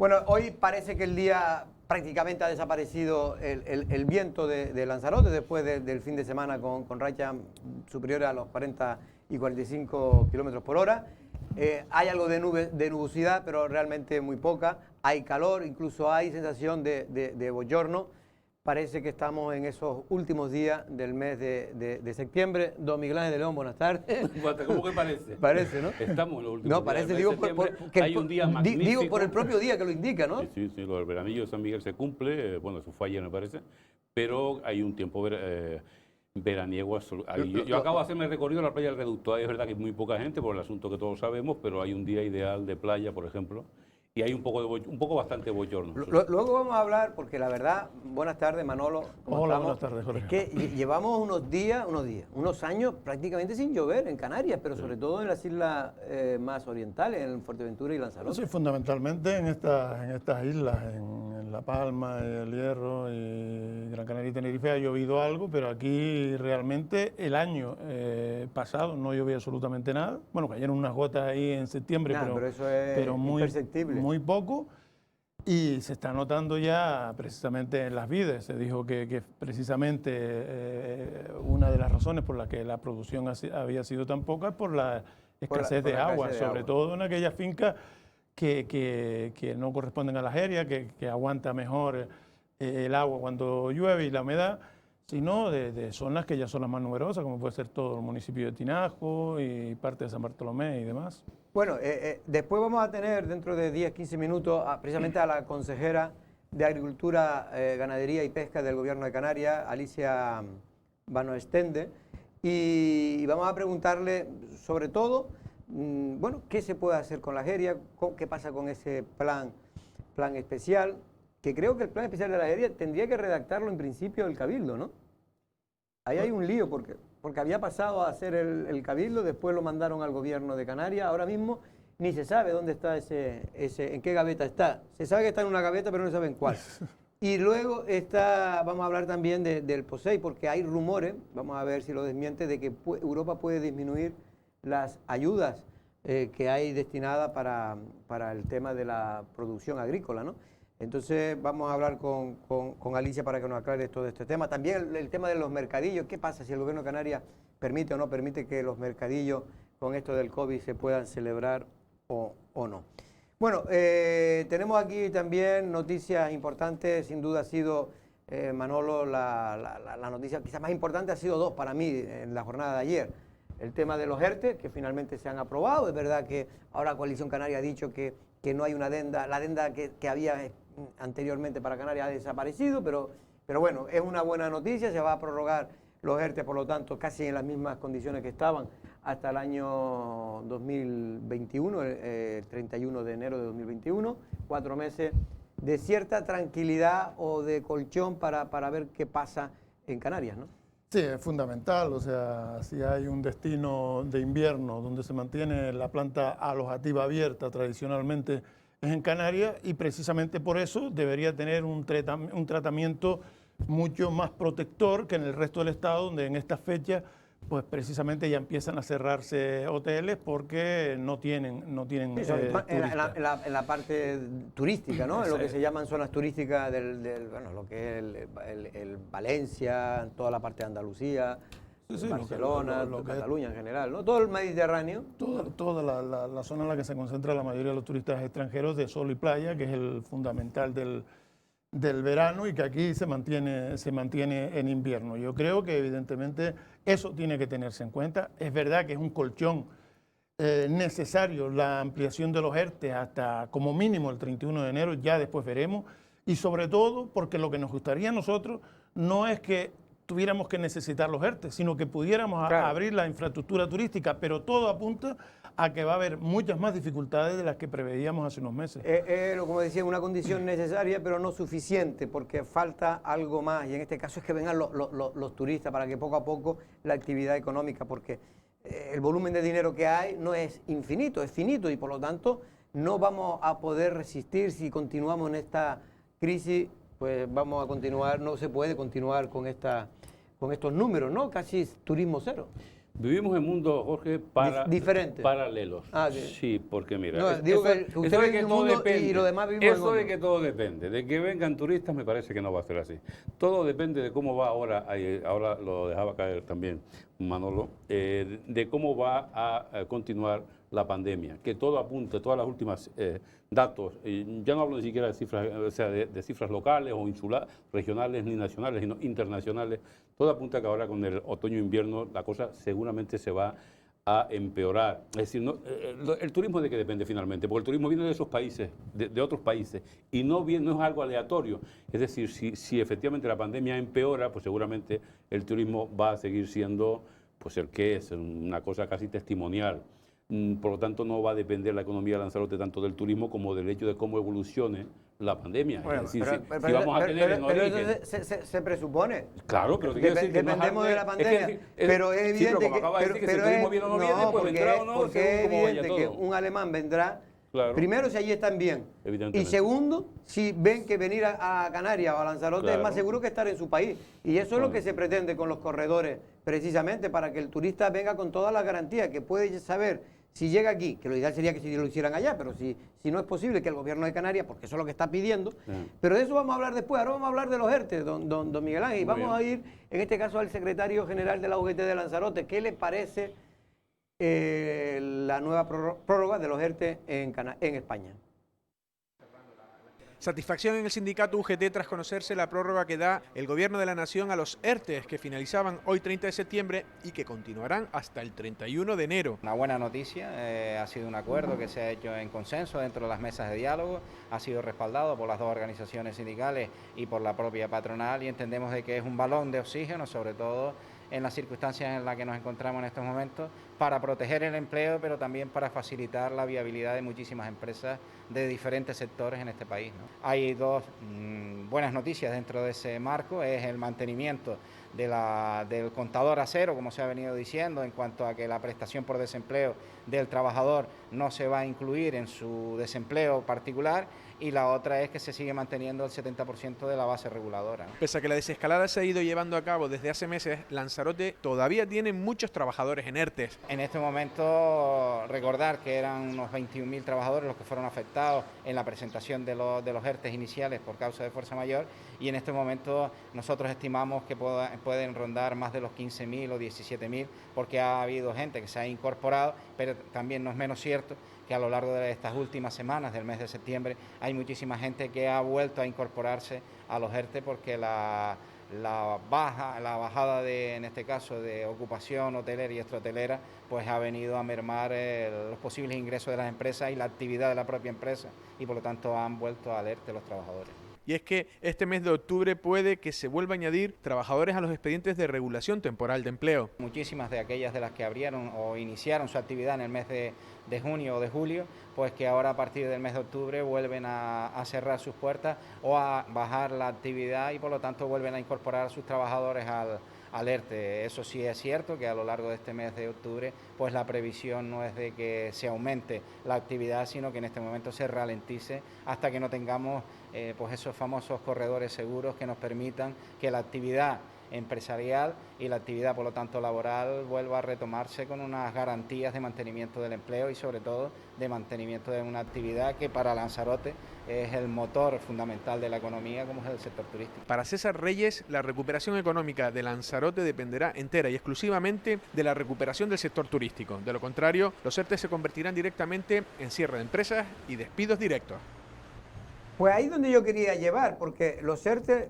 Bueno, hoy parece que el día prácticamente ha desaparecido el viento de Lanzarote después del fin de semana con rachas superiores a los 40 y 45 kilómetros por hora. Hay algo de nubosidad, pero realmente muy poca. Hay calor, incluso hay sensación de bochorno. Parece que estamos en esos últimos días del mes de septiembre. Don Miguel Ángel de León, buenas tardes. ¿Cómo que parece? Parece, ¿no? Estamos en los últimos No, parece, digo, hay un día magnífico. Digo por el propio día que lo indica, ¿no? Sí, lo del veranillo de San Miguel se cumple, bueno, eso fue ayer me parece, pero hay un tiempo veraniego absoluto. Yo acabo de hacerme el recorrido a la playa del Reducto. Es verdad que hay muy poca gente por el asunto que todos sabemos, pero hay un día ideal de playa, por ejemplo, y hay un poco bastante bochorno. Luego vamos a hablar, porque la verdad, buenas tardes, Manolo. Hola, buenas tardes, Jorge. Es que llevamos unos años prácticamente sin llover en Canarias, pero sobre todo en las islas más orientales, en Fuerteventura y Lanzarote. Sí, fundamentalmente en estas islas, en La Palma, El Hierro y Gran Canaria y Tenerife ha llovido algo, pero aquí realmente el año pasado no llovió absolutamente nada. Bueno, cayeron unas gotas ahí en septiembre, pero eso es imperceptible. Muy poco, y se está notando ya precisamente en las vides. Se dijo que precisamente una de las razones por las que la producción había sido tan poca es por la escasez de agua, sobre todo en aquellas fincas que no corresponden a la jeria, que aguanta mejor el agua cuando llueve y la humedad, sino de zonas que ya son las más numerosas, como puede ser todo el municipio de Tinajo y parte de San Bartolomé y demás. Bueno, después vamos a tener dentro de 10-15 minutos precisamente a la consejera de Agricultura, Ganadería y Pesca del Gobierno de Canarias, Alicia Van Oostende, y vamos a preguntarle sobre todo, bueno, qué se puede hacer con la jeria, qué pasa con ese plan especial, que creo que el plan especial de la jeria tendría que redactarlo en principio el Cabildo, ¿no? Ahí hay un lío porque había pasado a ser el Cabildo, después lo mandaron al Gobierno de Canarias, ahora mismo ni se sabe dónde está en qué gaveta está. Se sabe que está en una gaveta, pero no saben cuál. Y luego vamos a hablar también del POSEI, porque hay rumores, vamos a ver si lo desmiente, de que Europa puede disminuir las ayudas que hay destinadas para el tema de la producción agrícola, ¿no? Entonces vamos a hablar con Alicia para que nos aclare todo este tema. También el tema de los mercadillos. ¿Qué pasa si el Gobierno de Canarias permite o no permite que los mercadillos con esto del COVID se puedan celebrar o no? Bueno, tenemos aquí también noticias importantes. Sin duda ha sido, Manolo, la noticia quizás más importante ha sido dos para mí en la jornada de ayer. El tema de los ERTE, que finalmente se han aprobado. Es verdad que ahora Coalición Canaria ha dicho que no hay una adenda, la adenda que había anteriormente para Canarias ha desaparecido, pero bueno, es una buena noticia. Se va a prorrogar los ERTE, por lo tanto, casi en las mismas condiciones que estaban hasta el año 2021, el 31 de enero de 2021, 4 meses de cierta tranquilidad o de colchón para ver qué pasa en Canarias, ¿no? Sí, es fundamental. O sea, si hay un destino de invierno donde se mantiene la planta alojativa abierta tradicionalmente es en Canarias, y precisamente por eso debería tener un tratamiento mucho más protector que en el resto del estado, donde en estas fechas pues precisamente ya empiezan a cerrarse hoteles porque no tienen sí, en la parte turística, ¿no? En lo que se llaman zonas turísticas bueno, lo que es el Valencia, toda la parte de Andalucía, Barcelona, Cataluña en general, ¿no? Todo el Mediterráneo. Toda la zona en la que se concentra la mayoría de los turistas extranjeros de sol y playa, que es el fundamental del verano y que aquí se mantiene en invierno. Yo creo que evidentemente eso tiene que tenerse en cuenta. Es verdad que es un colchón necesario la ampliación de los ERTE hasta como mínimo el 31 de enero, ya después veremos, y sobre todo porque lo que nos gustaría a nosotros no es que tuviéramos que necesitar los ERTE, sino que pudiéramos abrir la infraestructura turística, pero todo apunta a que va a haber muchas más dificultades de las que preveíamos hace unos meses. Como decía, una condición necesaria, pero no suficiente, porque falta algo más, y en este caso es que vengan los turistas para que poco a poco la actividad económica, porque el volumen de dinero que hay no es infinito, es finito, y por lo tanto no vamos a poder resistir si continuamos en esta crisis. Pues vamos a continuar, no se puede continuar con estos números, ¿no? Casi turismo cero. Vivimos en mundos, Jorge, diferentes. Paralelos. Sí. Sí, porque mira, No, digo que usted vive en un mundo y los demás vivimos en eso otro. de que todo depende, de que vengan turistas me parece que no va a ser así. Todo depende de cómo va ahora lo dejaba caer también Manolo, de cómo va a continuar la pandemia, que todo apunta, todas las últimas datos, ya no hablo ni siquiera de cifras, o sea, de cifras locales o insulares, regionales ni nacionales, sino internacionales, todo apunta que ahora con el otoño-invierno la cosa seguramente se va a empeorar. Es decir, el turismo de qué depende finalmente, porque el turismo viene de esos países, de otros países, y no es algo aleatorio. Es decir, si efectivamente la pandemia empeora, pues seguramente el turismo va a seguir siendo pues el que es, una cosa casi testimonial. Por lo tanto, no va a depender la economía de Lanzarote tanto del turismo como del hecho de cómo evolucione la pandemia. Bueno, es decir, si vamos a tener en origen... eso se presupone. Claro, pero dependemos de la pandemia. Pero es evidente porque es evidente que un alemán vendrá. Claro. Primero, si allí están bien. Y segundo, si ven que venir a Canarias o a Lanzarote es más seguro que estar en su país. Y eso es lo que se pretende con los corredores, precisamente para que el turista venga con todas las garantías, que puede saber si llega aquí, que lo ideal sería que si lo hicieran allá, pero si no es posible, que el gobierno de Canarias, porque eso es lo que está pidiendo. Pero de eso vamos a hablar después. Ahora vamos a hablar de los ERTE, don Miguel Ángel. Y vamos a ir, en este caso, al secretario general de la UGT de Lanzarote. ¿Qué le parece la nueva prórroga de los ERTE en España? Satisfacción en el sindicato UGT tras conocerse la prórroga que da el Gobierno de la Nación a los ERTE que finalizaban hoy 30 de septiembre y que continuarán hasta el 31 de enero. Una buena noticia, ha sido un acuerdo que se ha hecho en consenso dentro de las mesas de diálogo, ha sido respaldado por las dos organizaciones sindicales y por la propia patronal y entendemos de que es un balón de oxígeno, sobre todo en las circunstancias en las que nos encontramos en estos momentos, para proteger el empleo, pero también para facilitar la viabilidad de muchísimas empresas de diferentes sectores en este país, ¿no? Hay dos buenas noticias dentro de ese marco, es el mantenimiento del contador a cero, como se ha venido diciendo, en cuanto a que la prestación por desempleo del trabajador no se va a incluir en su desempleo particular, y la otra es que se sigue manteniendo el 70% de la base reguladora, ¿no? Pese a que la desescalada se ha ido llevando a cabo desde hace meses, Lanzarote todavía tiene muchos trabajadores en ERTE. En este momento, recordar que eran unos 21.000 trabajadores los que fueron afectados en la presentación de los ERTE iniciales por causa de fuerza mayor, y en este momento nosotros estimamos que pueden rondar más de los 15.000 o 17.000, porque ha habido gente que se ha incorporado, pero también no es menos cierto que a lo largo de estas últimas semanas del mes de septiembre hay muchísima gente que ha vuelto a incorporarse a los ERTE porque la bajada en este caso de ocupación hotelera y extrahotelera, pues ha venido a mermar los posibles ingresos de las empresas y la actividad de la propia empresa, y por lo tanto han vuelto al ERTE los trabajadores. Y es que este mes de octubre puede que se vuelva a añadir trabajadores a los expedientes de regulación temporal de empleo. Muchísimas de aquellas de las que abrieron o iniciaron su actividad en el mes de junio o de julio, pues que ahora a partir del mes de octubre vuelven a cerrar sus puertas o a bajar la actividad y por lo tanto vuelven a incorporar a sus trabajadores al ERTE. Eso sí es cierto que a lo largo de este mes de octubre pues la previsión no es de que se aumente la actividad, sino que en este momento se ralentice hasta que no tengamos pues esos famosos corredores seguros que nos permitan que la actividad empresarial y la actividad, por lo tanto, laboral vuelva a retomarse con unas garantías de mantenimiento del empleo y sobre todo de mantenimiento de una actividad que para Lanzarote es el motor fundamental de la economía, como es el sector turístico. Para César Reyes, la recuperación económica de Lanzarote dependerá entera y exclusivamente de la recuperación del sector turístico. De lo contrario, los ERTE se convertirán directamente en cierre de empresas y despidos directos. Pues ahí es donde yo quería llevar, porque los ERTE,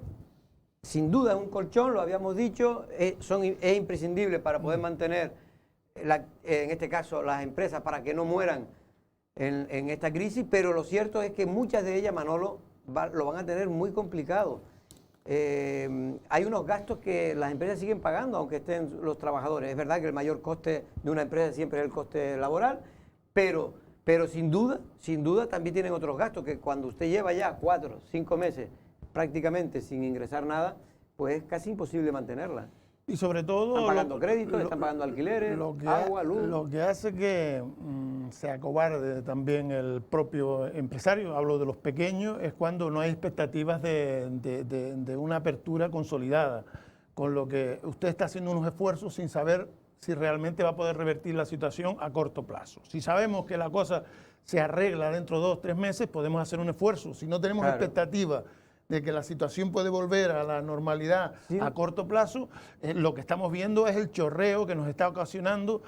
sin duda, es un colchón, lo habíamos dicho, es imprescindible para poder mantener, en este caso, las empresas para que no mueran en esta crisis, pero lo cierto es que muchas de ellas, Manolo, lo van a tener muy complicado. Hay unos gastos que las empresas siguen pagando, aunque estén los trabajadores. Es verdad que el mayor coste de una empresa siempre es el coste laboral, pero sin duda también tienen otros gastos que cuando usted lleva ya 4 o 5 meses prácticamente sin ingresar nada, pues es casi imposible mantenerla. Y sobre todo... Están pagando créditos, están pagando alquileres, agua, luz. Lo que hace que se acobarde también el propio empresario, hablo de los pequeños, es cuando no hay expectativas de una apertura consolidada, con lo que usted está haciendo unos esfuerzos sin saber si realmente va a poder revertir la situación a corto plazo. Si sabemos que la cosa se arregla dentro de 2 o 3 meses, podemos hacer un esfuerzo. Si no tenemos expectativa de que la situación puede volver a la normalidad a corto plazo, lo que estamos viendo es el chorreo que nos está ocasionando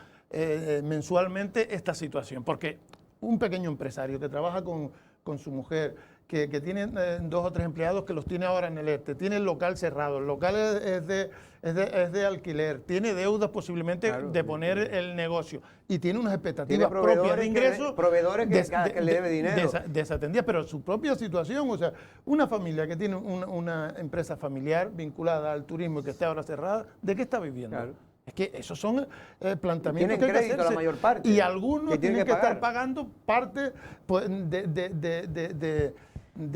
mensualmente esta situación. Porque un pequeño empresario que trabaja con su mujer, que tiene 2 o 3 empleados que los tiene ahora en el ERTE, tiene el local cerrado, el local es de alquiler, tiene deudas posiblemente de poner el negocio y tiene unas expectativas propias de ingresos. Proveedores que le debe dinero. Desatendidas, pero su propia situación, o sea, una familia que tiene una empresa familiar vinculada al turismo y que está ahora cerrada, ¿de qué está viviendo? Claro. Es que esos son planteamientos que hay que hacerse. La mayor parte, y algunos tienen que estar pagando parte pues, de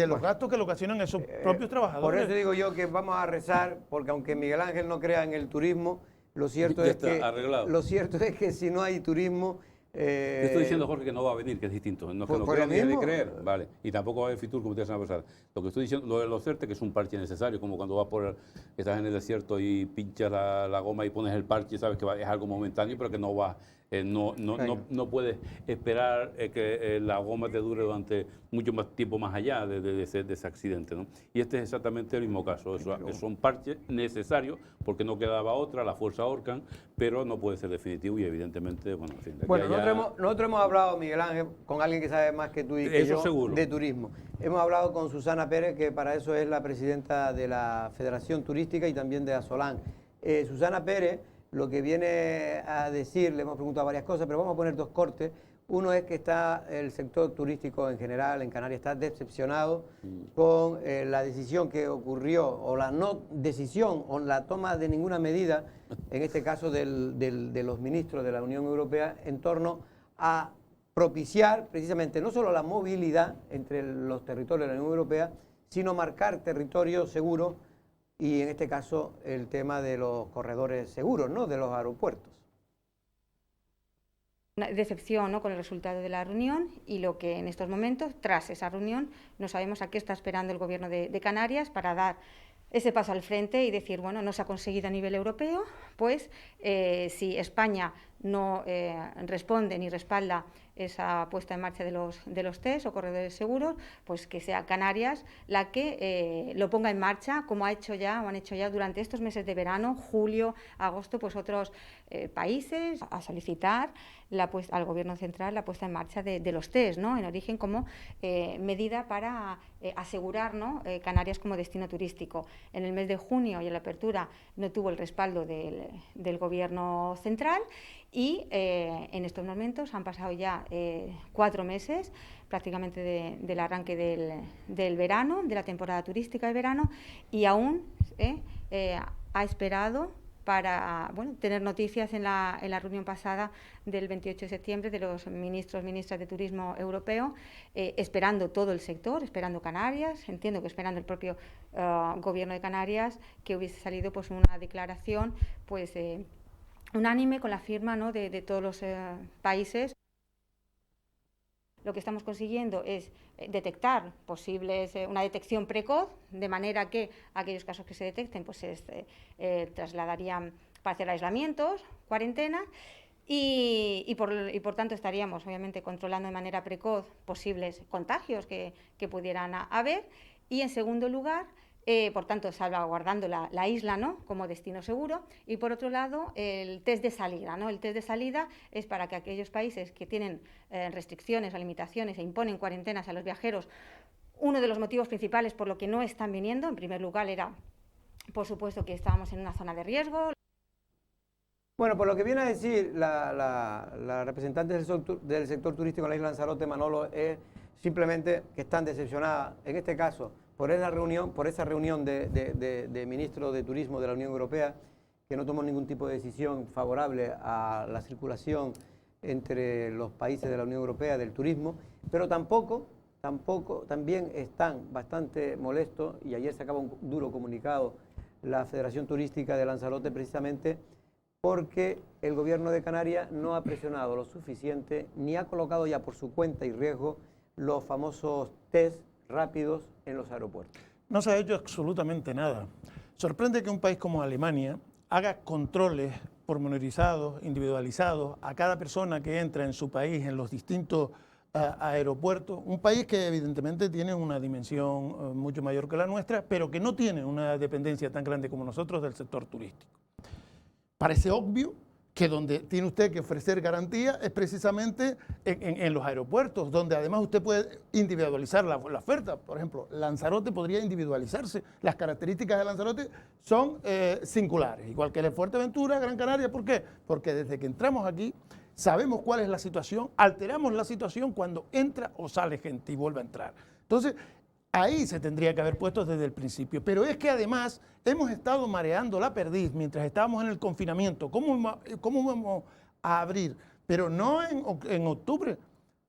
los gastos que le ocasionan esos propios trabajadores. Por eso digo yo que vamos a rezar, porque aunque Miguel Ángel no crea en el turismo, lo cierto es que si no hay turismo... Te estoy diciendo, Jorge, que no va a venir, que es distinto. No es que no quiera ni de creer, vale. Y tampoco va a haber Fitur, como ustedes han pasado. Lo que estoy diciendo, lo de los CERTE, que es un parche necesario, como cuando estás en el desierto y pinchas la goma y pones el parche, sabes que es algo momentáneo, pero que no va... no puedes esperar que la goma te dure durante mucho más tiempo más allá de ese accidente, ¿no? Y este es exactamente el mismo caso. Son parches necesarios porque no quedaba otra, la fuerza ahorcan, pero no puede ser definitivo y evidentemente, bueno, en fin. Nosotros hemos hablado, Miguel Ángel, con alguien que sabe más que tú y que yo de turismo. Hemos hablado con Susana Pérez, que para eso es la presidenta de la Federación Turística y también de Asolán. Susana Pérez lo que viene a decir, le hemos preguntado varias cosas, pero vamos a poner 2 cortes. Uno es que está el sector turístico en general en Canarias está decepcionado con la decisión que ocurrió, o la no decisión, o la toma de ninguna medida, en este caso de los ministros de la Unión Europea, en torno a propiciar precisamente no solo la movilidad entre los territorios de la Unión Europea, sino marcar territorios seguros, y en este caso el tema de los corredores seguros, ¿no?, de los aeropuertos. Una decepción, ¿no?, con el resultado de la reunión, y lo que en estos momentos, tras esa reunión, no sabemos a qué está esperando el Gobierno de Canarias para dar ese paso al frente y decir, bueno, no se ha conseguido a nivel europeo, pues si España no responde ni respalda esa puesta en marcha de los test o corredores seguros, pues que sea Canarias la que lo ponga en marcha, como han hecho ya durante estos meses de verano, julio, agosto, pues otros países, a solicitar al Gobierno central la puesta en marcha de los test, ¿no?, en origen, como medida para asegurar, ¿no?, Canarias como destino turístico. En el mes de junio y en la apertura no tuvo el respaldo del Gobierno central, y en estos momentos han pasado ya 4 meses prácticamente del arranque del verano, de la temporada turística de verano, y aún ha esperado para tener noticias en la reunión pasada del 28 de septiembre de los ministras de Turismo europeo, esperando todo el sector, esperando Canarias, entiendo que esperando el propio Gobierno de Canarias, que hubiese salido pues una declaración pues unánime con la firma, ¿no?, de todos los países. Lo que estamos consiguiendo es detectar una detección precoz, de manera que aquellos casos que se detecten pues se trasladarían para hacer aislamientos, cuarentenas, y por tanto estaríamos obviamente controlando de manera precoz posibles contagios que pudieran haber, y en segundo lugar, por tanto, salvaguardando la isla, ¿no?, como destino seguro, y por otro lado, el test de salida, ¿no? El test de salida es para que aquellos países que tienen restricciones o limitaciones e imponen cuarentenas a los viajeros, uno de los motivos principales por lo que no están viniendo, en primer lugar, era, por supuesto, que estábamos en una zona de riesgo. Bueno, por lo que viene a decir la representante del sector turístico en la isla de Lanzarote, Manolo, es simplemente que están decepcionadas, en este caso, por esa reunión de ministros de turismo de la Unión Europea, que no tomó ningún tipo de decisión favorable a la circulación entre los países de la Unión Europea del turismo, pero también están bastante molestos, y ayer sacaba un duro comunicado la Federación Turística de Lanzarote, precisamente porque el Gobierno de Canarias no ha presionado lo suficiente ni ha colocado ya por su cuenta y riesgo los famosos test rápidos en los aeropuertos. No se ha hecho absolutamente nada. Sorprende que un país como Alemania haga controles pormenorizados, individualizados, a cada persona que entra en su país, en los distintos aeropuertos, un país que evidentemente tiene una dimensión mucho mayor que la nuestra, pero que no tiene una dependencia tan grande como nosotros del sector turístico. Parece obvio que donde tiene usted que ofrecer garantía es precisamente en los aeropuertos, donde además usted puede individualizar la oferta. Por ejemplo, Lanzarote podría individualizarse. Las características de Lanzarote son singulares, igual que el Fuerteventura, Gran Canaria. ¿Por qué? Porque desde que entramos aquí sabemos cuál es la situación, alteramos la situación cuando entra o sale gente y vuelve a entrar. Entonces, ahí se tendría que haber puesto desde el principio. Pero es que además hemos estado mareando la perdiz mientras estábamos en el confinamiento. ¿Cómo vamos a abrir? Pero no en octubre,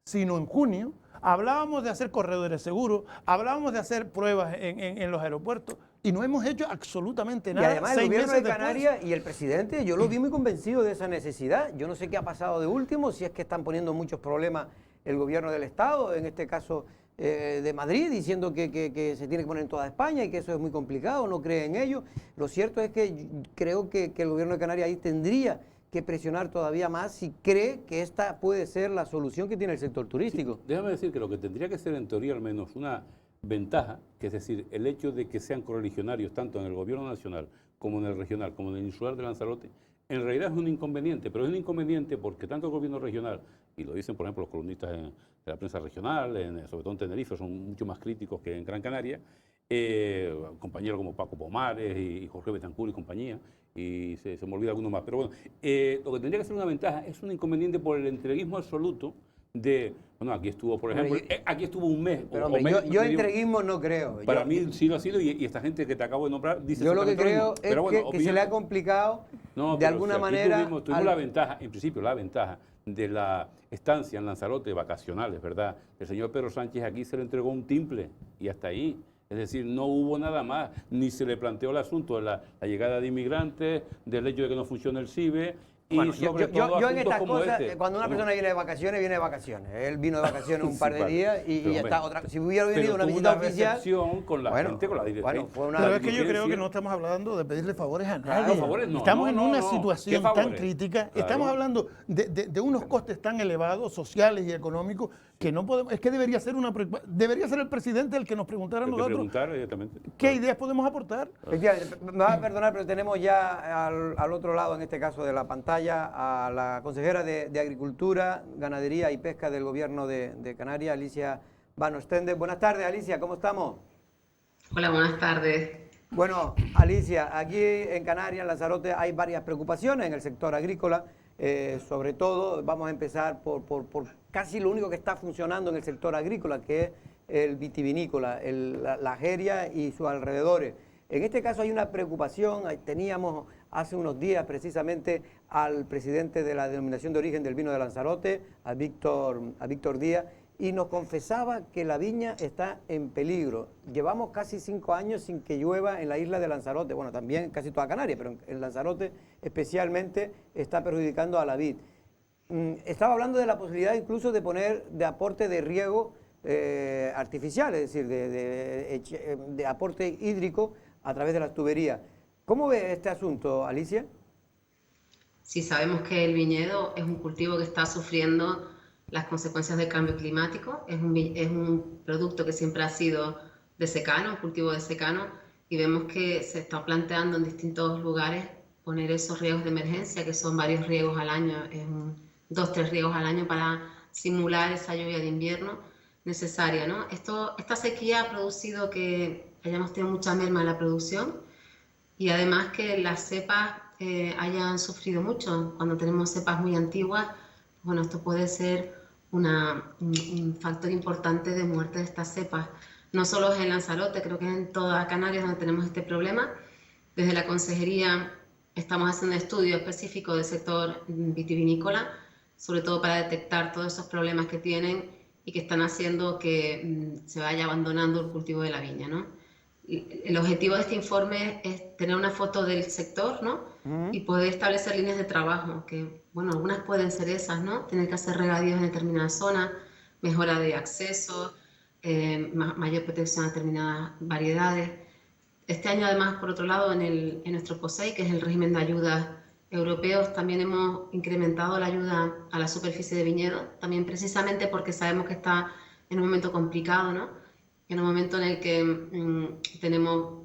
sino en junio. Hablábamos de hacer corredores seguros, hablábamos de hacer pruebas en los aeropuertos y no hemos hecho absolutamente nada. Y además el gobierno de Canarias y el presidente, yo lo vi muy convencido de esa necesidad. Yo no sé qué ha pasado de último, si es que están poniendo muchos problemas el gobierno del Estado, en este caso de Madrid, diciendo que se tiene que poner en toda España y que eso es muy complicado, no cree en ello. Lo cierto es que creo que el gobierno de Canarias ahí tendría que presionar todavía más si cree que esta puede ser la solución que tiene el sector turístico. Sí, déjame decir que lo que tendría que ser en teoría al menos una ventaja, que es decir, el hecho de que sean correligionarios tanto en el gobierno nacional como en el regional, como en el insular de Lanzarote, en realidad es un inconveniente, pero es un inconveniente porque tanto el gobierno regional, y lo dicen por ejemplo los columnistas de la prensa regional, sobre todo en Tenerife, son mucho más críticos que en Gran Canaria, compañeros como Paco Pomares y Jorge Betancur y compañía, y se me olvida alguno más, pero bueno, lo que tendría que ser una ventaja es un inconveniente por el entreguismo absoluto de, bueno, aquí estuvo, por ejemplo, aquí estuvo un mes. Pero hombre, yo entreguismo no creo. Para mí sí lo ha sido y esta gente que te acabo de nombrar dice... Yo lo que creo es bueno, que se le ha complicado de alguna manera... Tuvimos la ventaja, en principio la ventaja de la estancia en Lanzarote, vacacionales, ¿verdad? El señor Pedro Sánchez aquí se le entregó un timple y hasta ahí. Es decir, no hubo nada más, ni se le planteó el asunto de la llegada de inmigrantes, del hecho de que no funcione el CIBE. Y bueno, sobre todo yo en estas cosas, este. cuando una persona viene de vacaciones, viene de vacaciones. Él vino de vacaciones un par de días y ya está. Si hubiera venido una visita oficial... con la gente, con la dirección. Pero es que yo creo que no estamos hablando de pedirle favores a nadie. Favores no, estamos en una situación tan crítica, estamos hablando de unos costes tan elevados, sociales y económicos, que no podemos... Es que debería ser el presidente el que nos preguntara a nosotros qué ideas podemos aportar. Me va a perdonar, pero tenemos ya al otro lado, en este caso de la pantalla, a la consejera de Agricultura, Ganadería y Pesca del Gobierno de Canarias, Alicia Van Ostende. Buenas tardes, Alicia, ¿cómo estamos? Hola, buenas tardes. Bueno, Alicia, aquí en Canarias, en Lanzarote, hay varias preocupaciones en el sector agrícola. Sobre todo, vamos a empezar por casi lo único que está funcionando en el sector agrícola, que es el vitivinícola, la jeria y sus alrededores. En este caso hay una preocupación. Teníamos hace unos días precisamente al presidente de la denominación de origen del vino de Lanzarote, a Víctor Díaz, y nos confesaba que la viña está en peligro. Llevamos casi 5 años sin que llueva en la isla de Lanzarote, bueno, también casi toda Canarias, pero en Lanzarote especialmente está perjudicando a la vid. Estaba hablando de la posibilidad incluso de poner de aporte de riego artificial, es decir, de aporte hídrico a través de las tuberías. ¿Cómo ve este asunto, Alicia? Sí, sabemos que el viñedo es un cultivo que está sufriendo las consecuencias del cambio climático. Es un producto que siempre ha sido de secano, un cultivo de secano, y vemos que se está planteando en distintos lugares poner esos riegos de emergencia, que son varios riegos al año, 2-3 riegos al año para simular esa lluvia de invierno necesaria, ¿no? Esta sequía ha producido que hayamos tenido mucha merma en la producción y además que las cepas hayan sufrido mucho. Cuando tenemos cepas muy antiguas, bueno, esto puede ser un factor importante de muerte de estas cepas. No solo es en Lanzarote, creo que es en toda Canarias donde tenemos este problema. Desde la Consejería estamos haciendo estudios específicos del sector vitivinícola, sobre todo para detectar todos esos problemas que tienen y que están haciendo que se vaya abandonando el cultivo de la viña, ¿no? El objetivo de este informe es tener una foto del sector, ¿no? Y poder establecer líneas de trabajo, que, bueno, algunas pueden ser esas, ¿no? Tener que hacer regadíos en determinadas zonas, mejora de acceso, mayor protección a determinadas variedades. Este año, además, por otro lado, en nuestro POSEI, que es el régimen de ayudas europeos también hemos incrementado la ayuda a la superficie de viñedo, también precisamente porque sabemos que está en un momento complicado, ¿no? En un momento en el que tenemos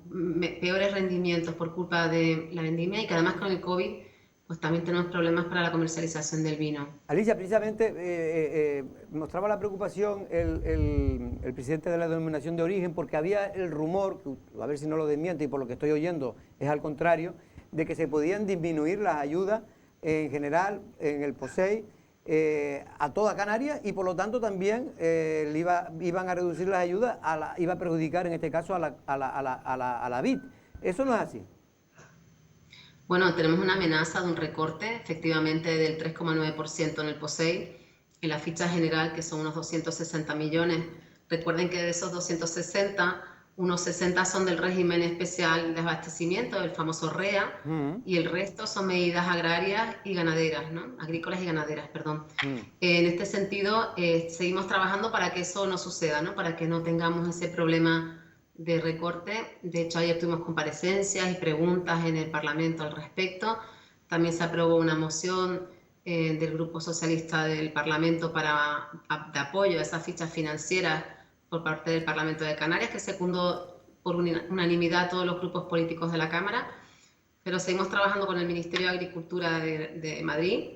peores rendimientos por culpa de la vendimia y que además con el COVID pues también tenemos problemas para la comercialización del vino. Alicia, precisamente mostraba la preocupación el presidente de la denominación de origen porque había el rumor, a ver si no lo desmiente y por lo que estoy oyendo es al contrario, de que se podían disminuir las ayudas en general en el POSEI a toda Canarias y por lo tanto también iban a reducir las ayudas, iba a perjudicar en este caso a la vid. ¿Eso no es así? Bueno, tenemos una amenaza de un recorte, efectivamente, del 3,9% en el POSEI, en la ficha general, que son unos 260 millones. Recuerden que de esos 260, unos 60 son del régimen especial de abastecimiento, el famoso REA, y el resto son medidas agrarias y ganaderas, ¿no? Agrícolas y ganaderas, perdón. En este sentido, seguimos trabajando para que eso no suceda, ¿no? Para que no tengamos ese problema de recorte. De hecho, ayer tuvimos comparecencias y preguntas en el Parlamento al respecto. También se aprobó una moción del Grupo Socialista del Parlamento de apoyo a esas fichas financieras por parte del Parlamento de Canarias, que secundó por unanimidad a todos los grupos políticos de la Cámara. Pero seguimos trabajando con el Ministerio de Agricultura de Madrid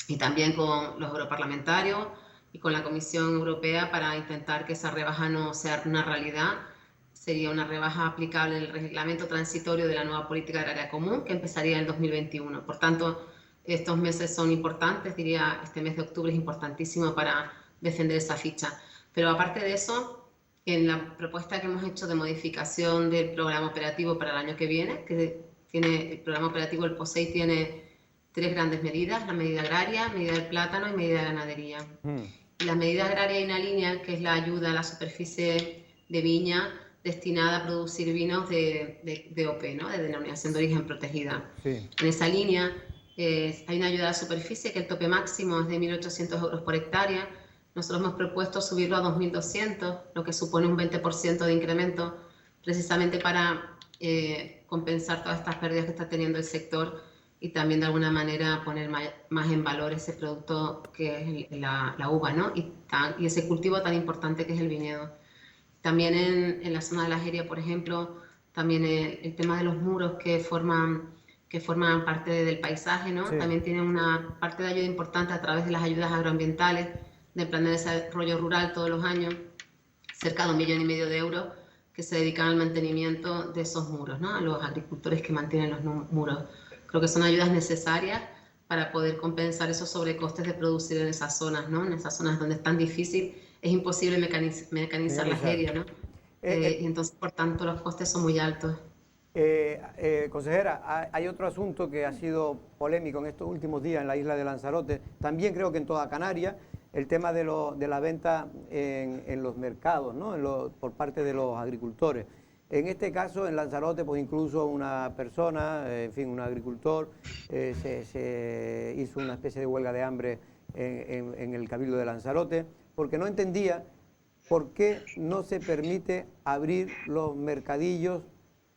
y también con los europarlamentarios y con la Comisión Europea para intentar que esa rebaja no sea una realidad. Sería una rebaja aplicable en el reglamento transitorio de la nueva política agraria común, que empezaría en el 2021. Por tanto, estos meses son importantes, diría, este mes de octubre es importantísimo para defender esa ficha. Pero aparte de eso, en la propuesta que hemos hecho de modificación del programa operativo para el año que viene, que tiene el programa operativo, el POSEI tiene 3 grandes medidas: la medida agraria, medida del plátano y medida de ganadería. Y la medida agraria hay una línea que es la ayuda a la superficie de viña destinada a producir vinos de OP, ¿no? De denominación de origen protegida. Sí. En esa línea hay una ayuda a la superficie que el tope máximo es de 1.800 euros por hectárea. Nosotros hemos propuesto subirlo a 2.200, lo que supone un 20% de incremento, precisamente para compensar todas estas pérdidas que está teniendo el sector y también de alguna manera poner más en valor ese producto que es la uva, ¿no? Y ese cultivo tan importante que es el viñedo. También en la zona de la Jeria, por ejemplo, también el tema de los muros que forman parte del paisaje, ¿no? Sí. También tienen una parte de ayuda importante a través de las ayudas agroambientales del Plan de Desarrollo Rural todos los años, cerca de 1,5 millones de euros que se dedican al mantenimiento de esos muros, ¿no? A los agricultores que mantienen los muros. Creo que son ayudas necesarias para poder compensar esos sobrecostes de producir en esas zonas, ¿no? En esas zonas donde es tan difícil, es imposible mecanizar la Jeria, ¿no? Y entonces, por tanto, los costes son muy altos. Consejera, hay otro asunto que ha sido polémico en estos últimos días en la isla de Lanzarote, también creo que en toda Canarias, el tema de la venta en los mercados, ¿no? Por parte de los agricultores. En este caso, en Lanzarote, pues incluso una persona, en fin, un agricultor, se hizo una especie de huelga de hambre en el Cabildo de Lanzarote, porque no entendía por qué no se permite abrir los mercadillos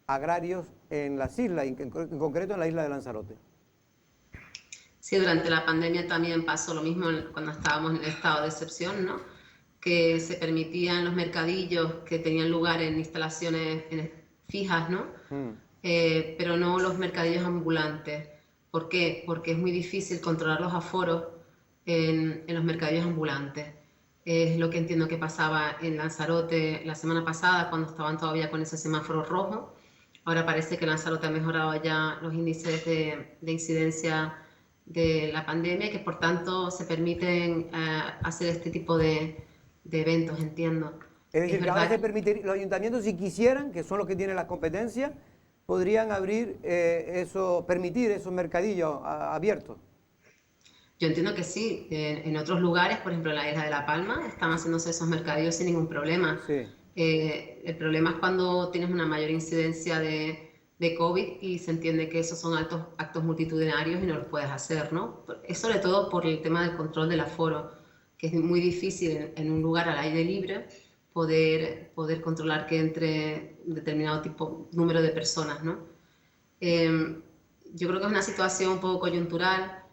agrarios en las islas, en concreto en la isla de Lanzarote. Sí, durante la pandemia también pasó lo mismo cuando estábamos en el estado de excepción, ¿no? Que se permitían los mercadillos que tenían lugar en instalaciones fijas, ¿no? Pero no los mercadillos ambulantes. ¿Por qué? Porque es muy difícil controlar los aforos en los mercadillos ambulantes. Es lo que entiendo que pasaba en Lanzarote la semana pasada, cuando estaban todavía con ese semáforo rojo. Ahora parece que Lanzarote ha mejorado ya los índices de incidencia de la pandemia, que por tanto se permiten hacer este tipo de eventos, entiendo. Es decir, que ahora se permite, los ayuntamientos, si quisieran, que son los que tienen las competencias, podrían abrir permitir esos mercadillos abiertos. Yo entiendo que sí. En otros lugares, por ejemplo en la isla de La Palma, están haciéndose esos mercadillos sin ningún problema. Sí. El problema es cuando tienes una mayor incidencia de COVID y se entiende que esos son actos multitudinarios y no los puedes hacer, ¿no? Es sobre todo por el tema del control del aforo, que es muy difícil en un lugar al aire libre poder controlar que entre un determinado número de personas, ¿no? yo creo que es una situación un poco coyuntural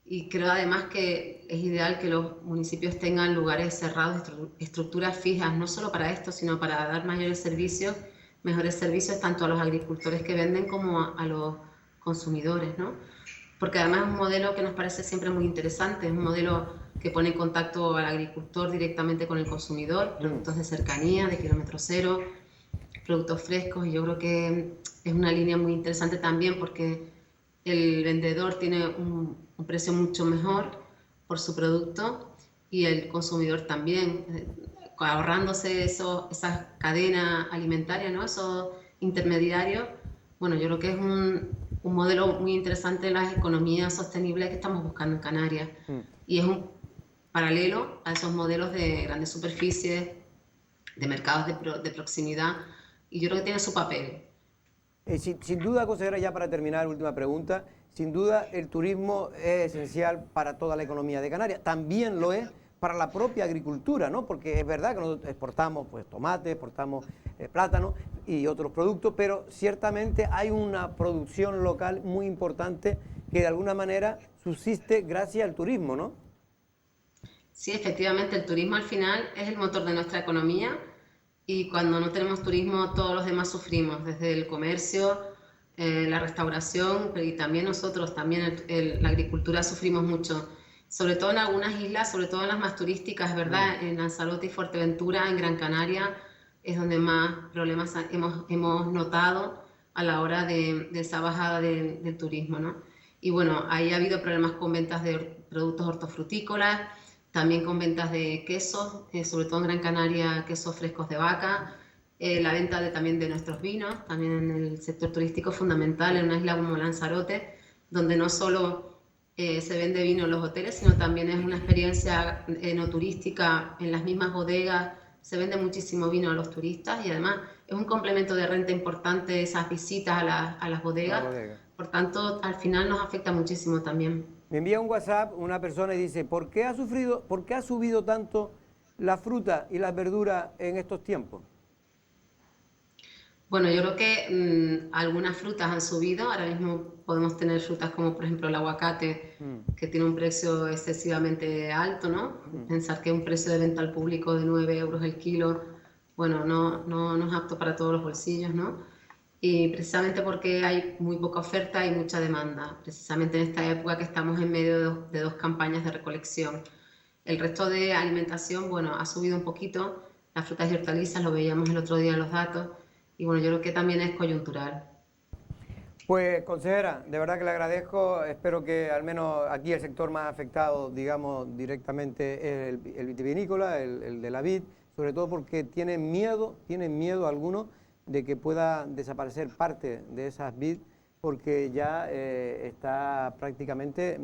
y creo además que es ideal que los municipios tengan lugares cerrados, estructuras fijas, no solo para esto, sino para dar mejores servicios tanto a los agricultores que venden como a los consumidores, ¿no? Porque además es un modelo que nos parece siempre muy interesante, es un modelo que pone en contacto al agricultor directamente con el consumidor, productos de cercanía, de kilómetro cero, productos frescos, y yo creo que es una línea muy interesante también porque el vendedor tiene un precio mucho mejor por su producto y el consumidor también, ahorrándose esa cadena alimentaria, ¿no? Esos intermediarios. Bueno, yo creo que es un modelo muy interesante en las economías sostenibles que estamos buscando en Canarias. Y es un paralelo a esos modelos de grandes superficies, de mercados de proximidad, y yo creo que tiene su papel. Sin duda, consejera, ya para terminar, última pregunta, sin duda el turismo es esencial para toda la economía de Canarias, también lo es para la propia agricultura, ¿no? Porque es verdad que nosotros exportamos pues, tomate, exportamos plátano y otros productos, pero ciertamente hay una producción local muy importante que de alguna manera subsiste gracias al turismo, ¿no? Sí, efectivamente, el turismo al final es el motor de nuestra economía y cuando no tenemos turismo todos los demás sufrimos, desde el comercio, la restauración, pero y también nosotros, también la agricultura sufrimos mucho. Sobre todo en algunas islas, sobre todo en las más turísticas, ¿verdad? En Lanzarote y Fuerteventura, en Gran Canaria, es donde más problemas hemos notado a la hora de esa bajada del turismo, ¿no? Y bueno, ahí ha habido problemas con ventas de productos hortofrutícolas, también con ventas de quesos, sobre todo en Gran Canaria, quesos frescos de vaca, la venta también de nuestros vinos, también en el sector turístico fundamental, en una isla como Lanzarote, donde no solo se vende vino en los hoteles, sino también es una experiencia no turística en las mismas bodegas, se vende muchísimo vino a los turistas y además es un complemento de renta importante esas visitas a las bodegas, por tanto al final nos afecta muchísimo también. Me envía un WhatsApp una persona y dice, ¿por qué ha subido tanto la fruta y las verduras en estos tiempos? Bueno, yo creo que algunas frutas han subido. Ahora mismo podemos tener frutas como, por ejemplo, el aguacate, que tiene un precio excesivamente alto, ¿no? Pensar que un precio de venta al público de 9 euros el kilo, bueno, no es apto para todos los bolsillos, ¿no? Y precisamente porque hay muy poca oferta y mucha demanda, precisamente en esta época que estamos en medio de dos campañas de recolección. El resto de alimentación, bueno, ha subido un poquito. Las frutas y hortalizas, lo veíamos el otro día en los datos. Y bueno, yo creo que también es coyuntural. Pues, consejera, de verdad que le agradezco. Espero que al menos aquí el sector más afectado, digamos, directamente es el vitivinícola, el de la vid, sobre todo porque tienen miedo algunos de que pueda desaparecer parte de esas vid porque ya está prácticamente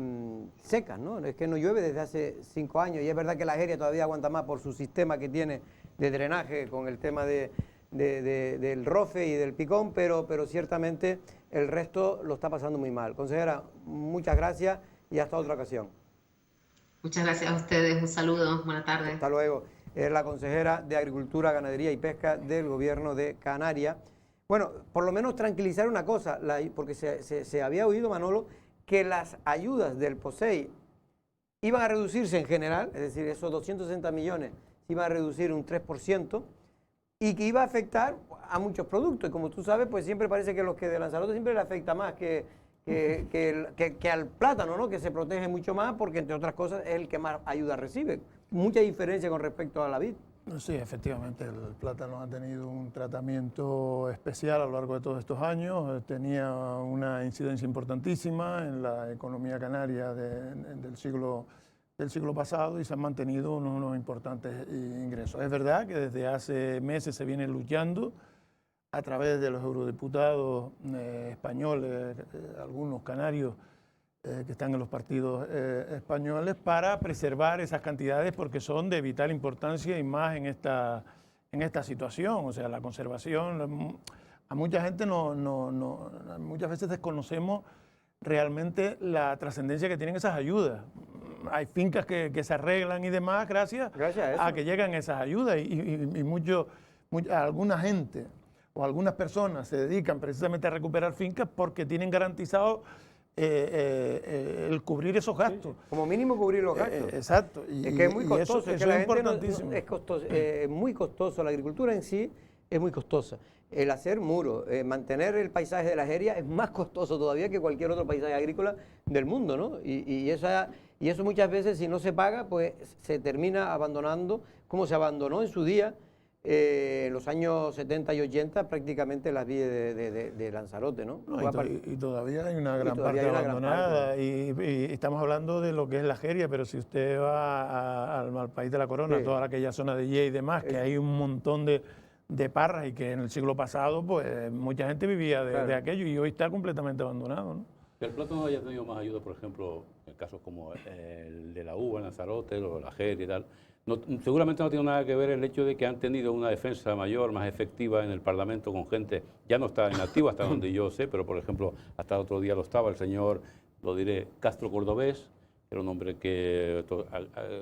seca, ¿no? Es que no llueve desde hace 5 años y es verdad que la Jeria todavía aguanta más por su sistema que tiene de drenaje con el tema del rofe y del picón, pero ciertamente el resto lo está pasando muy mal. Consejera, muchas gracias y hasta otra ocasión. Muchas gracias a ustedes, un saludo, buena tarde. Hasta luego. Es la consejera de Agricultura, Ganadería y Pesca del Gobierno de Canarias. Bueno, por lo menos tranquilizar una cosa, porque se había oído, Manolo, que las ayudas del POSEI iban a reducirse en general, es decir, esos 260 millones se iban a reducir un 3%, y que iba a afectar a muchos productos. Y como tú sabes, pues siempre parece que los que de Lanzarote siempre le afecta más que al plátano, ¿no? Que se protege mucho más porque, entre otras cosas, es el que más ayuda recibe. Mucha diferencia con respecto a la vid. Sí, efectivamente, el plátano ha tenido un tratamiento especial a lo largo de todos estos años. Tenía una incidencia importantísima en la economía canaria del siglo pasado y se han mantenido unos importantes ingresos. Es verdad que desde hace meses se viene luchando a través de los eurodiputados españoles, algunos canarios que están en los partidos españoles, para preservar esas cantidades porque son de vital importancia y más en esta situación. O sea, la conservación, a mucha gente muchas veces desconocemos realmente la trascendencia que tienen esas ayudas. Hay fincas que se arreglan y demás gracias a eso. A que llegan esas ayudas y alguna gente o algunas personas se dedican precisamente a recuperar fincas porque tienen garantizado el cubrir esos gastos. Como mínimo cubrir los gastos. Exacto. Es que es muy costoso, eso es que la gente importantísimo. es costoso, muy costoso, la agricultura en sí es muy costosa. El hacer muros, mantener el paisaje de las herias es más costoso todavía que cualquier otro paisaje agrícola del mundo, ¿no? Y eso muchas veces, si no se paga, pues se termina abandonando, como se abandonó en su día, en los años 70 y 80, prácticamente las vías de Lanzarote, ¿no? Y todavía hay una gran parte abandonada, y estamos hablando de lo que es la Jeria, pero si usted va al país de la Corona, toda aquella zona de Ye y demás, que hay un montón de parras y que en el siglo pasado pues mucha gente vivía de aquello y hoy está completamente abandonado, ¿no? Que el plátano haya tenido más ayuda, por ejemplo, en casos como el de la uva en Lanzarote, o la Jeria y tal, seguramente no tiene nada que ver el hecho de que han tenido una defensa mayor, más efectiva en el Parlamento con gente, ya no está inactiva hasta donde yo sé, pero por ejemplo, hasta el otro día lo estaba el señor, lo diré, Castro Cordobés, era un hombre que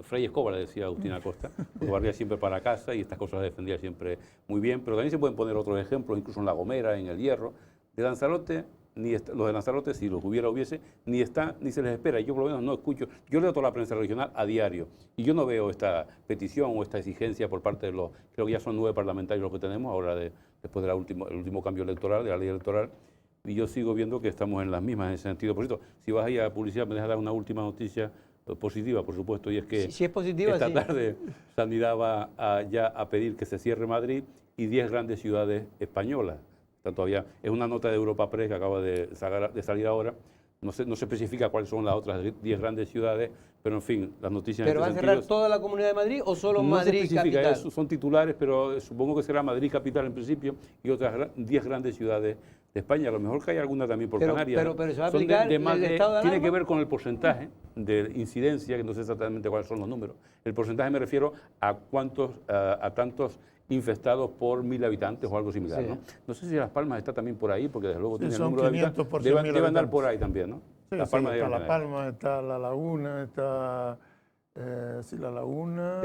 Frei Escobar le decía a Agustín Acosta, lo barría siempre para casa y estas cosas las defendía siempre muy bien, pero también se pueden poner otros ejemplos, incluso en La Gomera, en El Hierro, de Lanzarote. Los de Lanzarote, si los hubiese, ni está ni se les espera. Yo por lo menos no escucho. Yo leo toda la prensa regional a diario y yo no veo esta petición o esta exigencia por parte de los, creo que ya son 9 parlamentarios los que tenemos ahora después del último cambio electoral, de la ley electoral, y yo sigo viendo que estamos en las mismas en ese sentido. Por cierto, si vas ahí a publicidad, me dejas dar una última noticia positiva, por supuesto, y es que si es positiva, esta tarde Sanidad va ya a pedir que se cierre Madrid y 10 grandes ciudades españolas. Todavía es una nota de Europa Press que acaba de salir ahora. No se especifica cuáles son las otras 10 grandes ciudades, pero en fin, las noticias... ¿Pero va a cerrar toda la Comunidad de Madrid o solo Madrid capital? Son titulares, pero supongo que será Madrid capital en principio y otras 10 grandes ciudades de España. A lo mejor que hay alguna también por Canarias. Pero se va a aplicar el estado de alarma. Tiene que ver con el porcentaje de incidencia, que no sé exactamente cuáles son los números. El porcentaje me refiero a tantos infestados por 1000 habitantes o algo similar, ¿no? No sé si Las Palmas está también por ahí, porque desde luego tiene el número de habitantes. Debe andar por ahí también, ¿no? Sí, Las Palmas, está Las Palmas, está La Laguna, está La Laguna...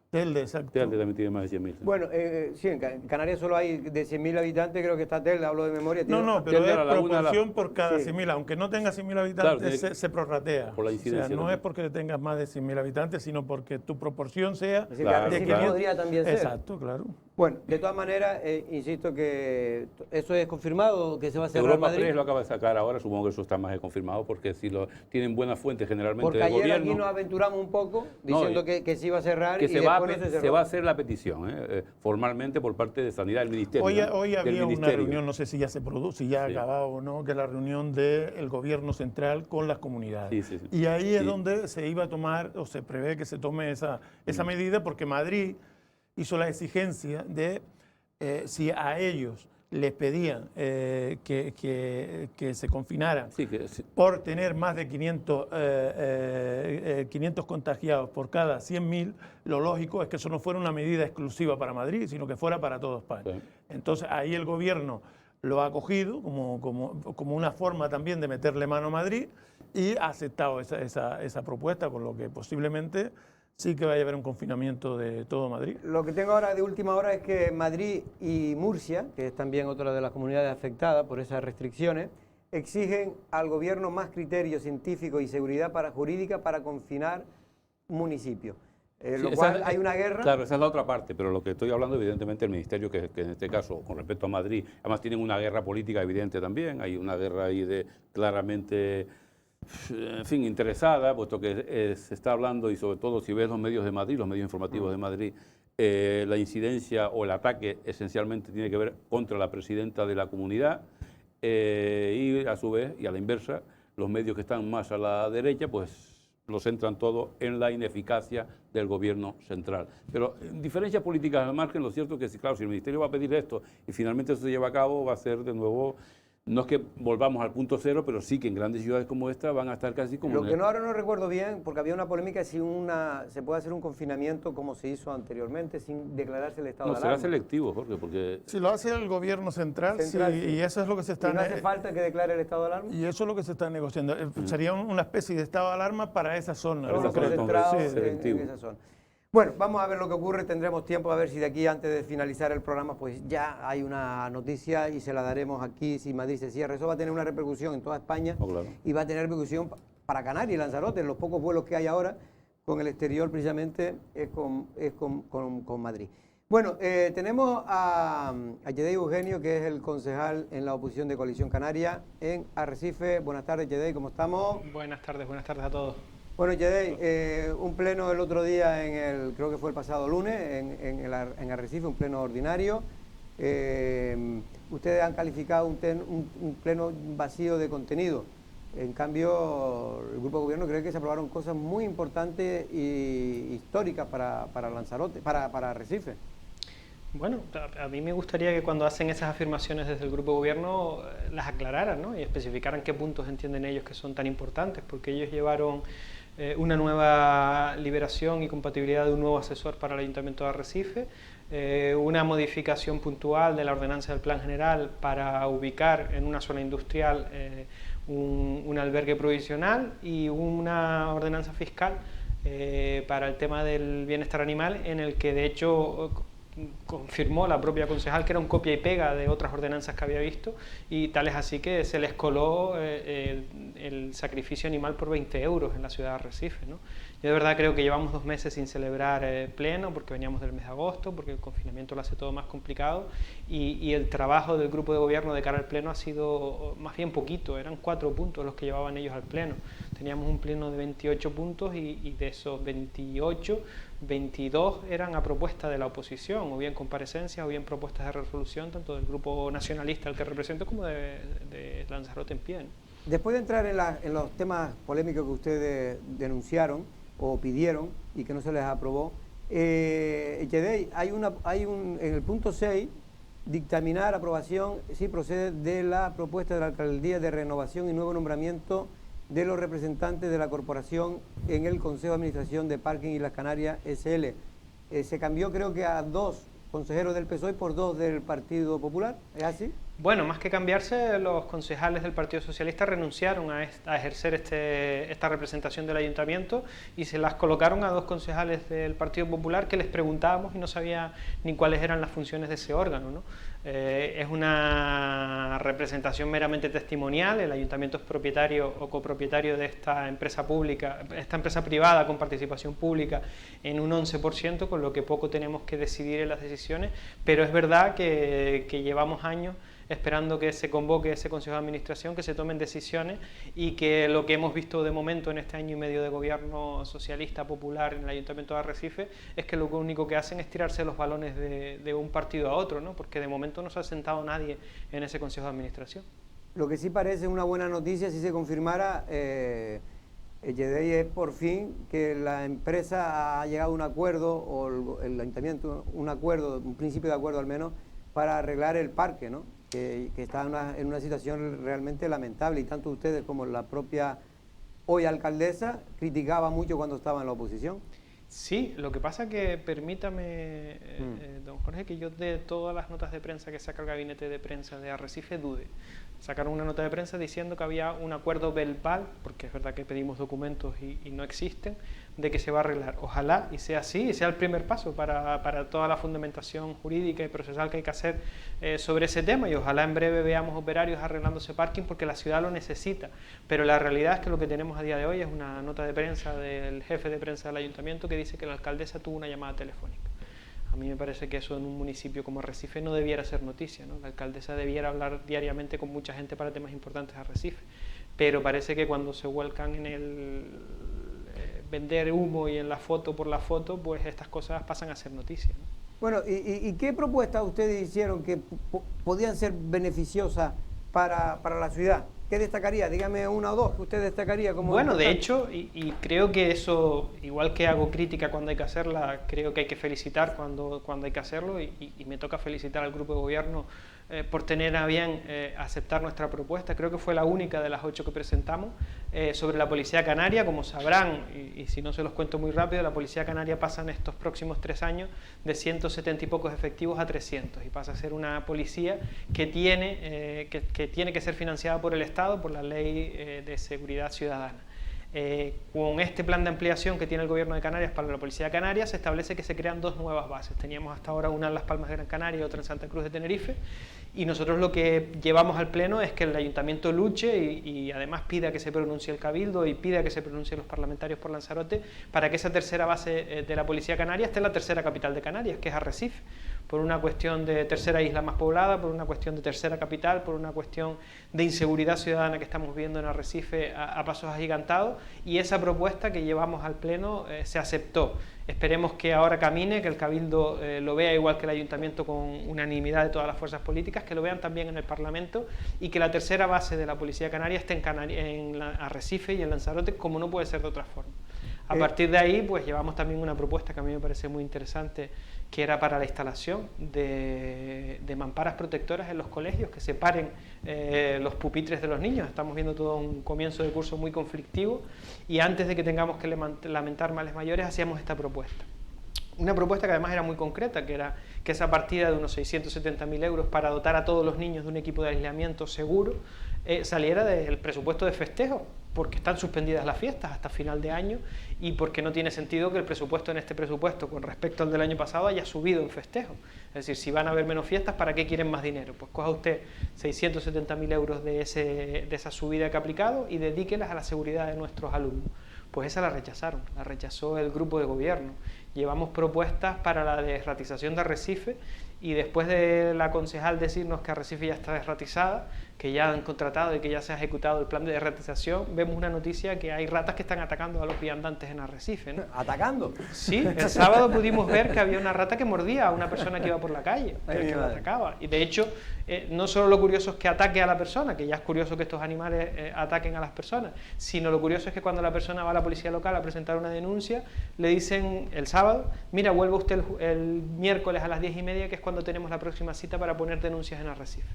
Telde, exacto. Telde también tiene más de 100.000. Bueno, sí, en Canarias solo hay de 100.000 habitantes, creo que está Telde, hablo de memoria. No, pero es proporción por cada 100.000, aunque no tenga 100.000 habitantes, claro, se prorratea. Por la incidencia. O sea, no es porque tengas más de 100.000 habitantes, sino porque tu proporción sea de 500. Podría también ser. Exacto, claro. Bueno, de todas maneras, insisto que eso es confirmado, que se va a cerrar Madrid. Europa Press lo acaba de sacar ahora, supongo que eso está más que confirmado, porque si tienen buenas fuentes generalmente porque del gobierno... Porque ayer aquí nos aventuramos un poco diciendo que se iba a cerrar y después no se cerró. Se va a hacer la petición, formalmente por parte de Sanidad del Ministerio. Hoy había una reunión, no sé si ya se produce, si ya ha acabado o no, que es la reunión del gobierno central con las comunidades. Sí. Y ahí es donde se iba a tomar, o se prevé que se tome esa medida, porque Madrid hizo la exigencia de si a ellos les pedían que se confinaran por tener más de 500 contagiados por cada 100.000, lo lógico es que eso no fuera una medida exclusiva para Madrid, sino que fuera para toda España. Sí. Entonces ahí el gobierno lo ha acogido como una forma también de meterle mano a Madrid y ha aceptado esa propuesta, con lo que posiblemente sí que vaya a haber un confinamiento de todo Madrid. Lo que tengo ahora de última hora es que Madrid y Murcia, que es también otra de las comunidades afectadas por esas restricciones, exigen al gobierno más criterio científico y seguridad jurídica para confinar municipios. Lo cual hay una guerra. Claro, esa es la otra parte, pero lo que estoy hablando, evidentemente, el Ministerio, que en este caso, con respecto a Madrid, además tienen una guerra política evidente también, hay una guerra ahí claramente... en fin, interesada, puesto que se está hablando, y sobre todo si ves los medios de Madrid, los medios informativos de Madrid, la incidencia o el ataque esencialmente tiene que ver contra la presidenta de la comunidad y a su vez, y a la inversa, los medios que están más a la derecha, pues lo centran todo en la ineficacia del gobierno central. Pero diferencias políticas al margen, lo cierto es que, claro, si el Ministerio va a pedir esto y finalmente eso se lleva a cabo, va a ser de nuevo... No es que volvamos al punto cero, pero sí que en grandes ciudades como esta van a estar casi como... Ahora no recuerdo bien, porque había una polémica si se puede hacer un confinamiento como se hizo anteriormente sin declararse el estado de alarma. No, será selectivo, Jorge, porque... Si lo hace el gobierno central, sí, y eso es lo que se está... ¿Y no hace falta que declare el estado de alarma? Y eso es lo que se está negociando. Sería una especie de estado de alarma para esa zona. Concentrado en esa zona. Bueno, vamos a ver lo que ocurre, tendremos tiempo a ver si de aquí antes de finalizar el programa pues ya hay una noticia y se la daremos aquí si Madrid se cierra. Eso va a tener una repercusión en toda España y va a tener repercusión para Canarias y Lanzarote. Los pocos vuelos que hay ahora con el exterior precisamente es con Madrid. Bueno, tenemos a Yedey Eugenio, que es el concejal en la oposición de Coalición Canaria en Arrecife. Buenas tardes, Yedey, ¿cómo estamos? Buenas tardes a todos. Bueno, Yedey, un pleno el otro día, creo que fue el pasado lunes, en Arrecife, un pleno ordinario. Ustedes han calificado un pleno vacío de contenido. En cambio, el Grupo de Gobierno cree que se aprobaron cosas muy importantes y históricas para Lanzarote, para Arrecife. Bueno, a mí me gustaría que cuando hacen esas afirmaciones desde el Grupo de Gobierno las aclararan, ¿no? Y especificaran qué puntos entienden ellos que son tan importantes, porque ellos llevaron una nueva liberación y compatibilidad de un nuevo asesor para el Ayuntamiento de Arrecife, una modificación puntual de la ordenanza del Plan General para ubicar en una zona industrial un albergue provisional y una ordenanza fiscal para el tema del bienestar animal, en el que de hecho confirmó la propia concejal que era un copia y pega de otras ordenanzas que había visto, y tal es así que se les coló el sacrificio animal por 20 euros en la ciudad de Arrecife, ¿no? Yo de verdad creo que llevamos 2 meses sin celebrar pleno, porque veníamos del mes de agosto, porque el confinamiento lo hace todo más complicado, y el trabajo del Grupo de Gobierno de cara al pleno ha sido más bien poquito, eran 4 puntos los que llevaban ellos al pleno. Teníamos un pleno de 28 puntos y de esos 28, 22 eran a propuesta de la oposición, o bien comparecencias o bien propuestas de resolución, tanto del Grupo Nacionalista al que represento como de Lanzarote en pie, ¿no? Después de entrar en los temas polémicos que ustedes denunciaron o pidieron y que no se les aprobó, Yedey, en el punto 6, dictaminar aprobación, si procede, de la propuesta de la Alcaldía de renovación y nuevo nombramiento de los representantes de la corporación en el Consejo de Administración de Parking y Las Canarias SL. Se cambió creo que a 2 consejeros del PSOE por 2 del Partido Popular, ¿es así? Bueno, más que cambiarse, los concejales del Partido Socialista renunciaron a ejercer esta representación del Ayuntamiento y se las colocaron a 2 concejales del Partido Popular que les preguntábamos y no sabía ni cuáles eran las funciones de ese órgano, ¿no? Es una representación meramente testimonial. El Ayuntamiento es propietario o copropietario de esta empresa pública, esta empresa privada con participación pública en un 11%, con lo que poco tenemos que decidir en las decisiones, pero es verdad que llevamos años esperando que se convoque ese Consejo de Administración, que se tomen decisiones y que lo que hemos visto de momento en este año y medio de gobierno socialista popular en el Ayuntamiento de Arrecife es que lo único que hacen es tirarse los balones de un partido a otro, ¿no? Porque de momento no se ha sentado nadie en ese Consejo de Administración. Lo que sí parece una buena noticia, si se confirmara, Yedey, es por fin que la empresa ha llegado a un acuerdo, o el Ayuntamiento, un principio de acuerdo al menos, para arreglar el parque, ¿no? Que está en una situación realmente lamentable, y tanto ustedes como la propia hoy alcaldesa criticaba mucho cuando estaba en la oposición. Sí, lo que pasa que permítame, don Jorge, que yo de todas las notas de prensa que saca el gabinete de prensa de Arrecife dude. Sacaron una nota de prensa diciendo que había un acuerdo verbal, porque es verdad que pedimos documentos y no existen, de que se va a arreglar. Ojalá y sea así, y sea el primer paso para toda la fundamentación jurídica y procesal que hay que hacer sobre ese tema, y ojalá en breve veamos operarios arreglando ese parking porque la ciudad lo necesita. Pero la realidad es que lo que tenemos a día de hoy es una nota de prensa del jefe de prensa del ayuntamiento que dice que la alcaldesa tuvo una llamada telefónica. A mí me parece que eso en un municipio como Arrecife no debiera ser noticia, ¿no? La alcaldesa debiera hablar diariamente con mucha gente para temas importantes de Arrecife, pero parece que cuando se vuelcan en el vender humo y en la foto por la foto, pues estas cosas pasan a ser noticia, ¿no? Bueno, ¿y qué propuestas ustedes hicieron que podían ser beneficiosas para la ciudad? ¿Qué destacaría? Dígame 1 o 2 que usted destacaría como... Bueno, importante. de hecho, y creo que eso, igual que hago crítica cuando hay que hacerla, creo que hay que felicitar cuando hay que hacerlo, y me toca felicitar al Grupo de Gobierno por tener a bien aceptar nuestra propuesta. Creo que fue la única de las 8 que presentamos sobre la Policía Canaria. Como sabrán, y si no se los cuento muy rápido, la Policía Canaria pasa en estos próximos 3 años de 170 y pocos efectivos a 300, y pasa a ser una policía que tiene que ser financiada por el Estado, por la Ley de Seguridad Ciudadana. Con este plan de ampliación que tiene el Gobierno de Canarias para la Policía de Canarias, se establece que se crean 2 nuevas bases. Teníamos hasta ahora una en Las Palmas de Gran Canaria y otra en Santa Cruz de Tenerife, y nosotros lo que llevamos al Pleno es que el Ayuntamiento luche y además pida que se pronuncie el Cabildo y pida que se pronuncien los parlamentarios por Lanzarote para que esa tercera base de la Policía Canaria esté en la tercera capital de Canarias, que es Arrecife, por una cuestión de tercera isla más poblada, por una cuestión de tercera capital, por una cuestión de inseguridad ciudadana que estamos viendo en Arrecife a pasos agigantados, y esa propuesta que llevamos al Pleno se aceptó. Esperemos que ahora camine, que el Cabildo lo vea igual que el Ayuntamiento con unanimidad de todas las fuerzas políticas, que lo vean también en el Parlamento, y que la tercera base de la Policía Canaria esté en Arrecife y en Lanzarote, como no puede ser de otra forma. A partir de ahí, pues llevamos también una propuesta que a mí me parece muy interesante, que era para la instalación de mamparas protectoras en los colegios, que separen los pupitres de los niños. Estamos viendo todo un comienzo de curso muy conflictivo, y antes de que tengamos que lamentar males mayores, hacíamos esta propuesta. Una propuesta que además era muy concreta, que era que esa partida de unos 670.000 euros para dotar a todos los niños de un equipo de aislamiento seguro saliera del presupuesto de festejo, porque están suspendidas las fiestas hasta final de año y porque no tiene sentido que el presupuesto en este presupuesto con respecto al del año pasado haya subido en festejo. Es decir, si van a haber menos fiestas, ¿para qué quieren más dinero? Pues coja usted 670.000 euros de esa subida que ha aplicado y dedíquelas a la seguridad de nuestros alumnos. Pues esa la rechazaron, la rechazó el grupo de gobierno. Llevamos propuestas para la desratización de Arrecife, y después de la concejal decirnos que Arrecife ya está desratizada, que ya han contratado y que ya se ha ejecutado el plan de desratización, vemos una noticia que hay ratas que están atacando a los viandantes en Arrecife, ¿no? ¿Atacando? Sí, el sábado pudimos ver que había una rata que mordía a una persona que iba por la calle, que la atacaba. Y de hecho, no solo lo curioso es que ataque a la persona, que ya es curioso que estos animales ataquen a las personas, sino lo curioso es que cuando la persona va a la policía local a presentar una denuncia, le dicen el sábado: mira, vuelva usted el miércoles a las 10:30, que es cuando tenemos la próxima cita para poner denuncias en Arrecife.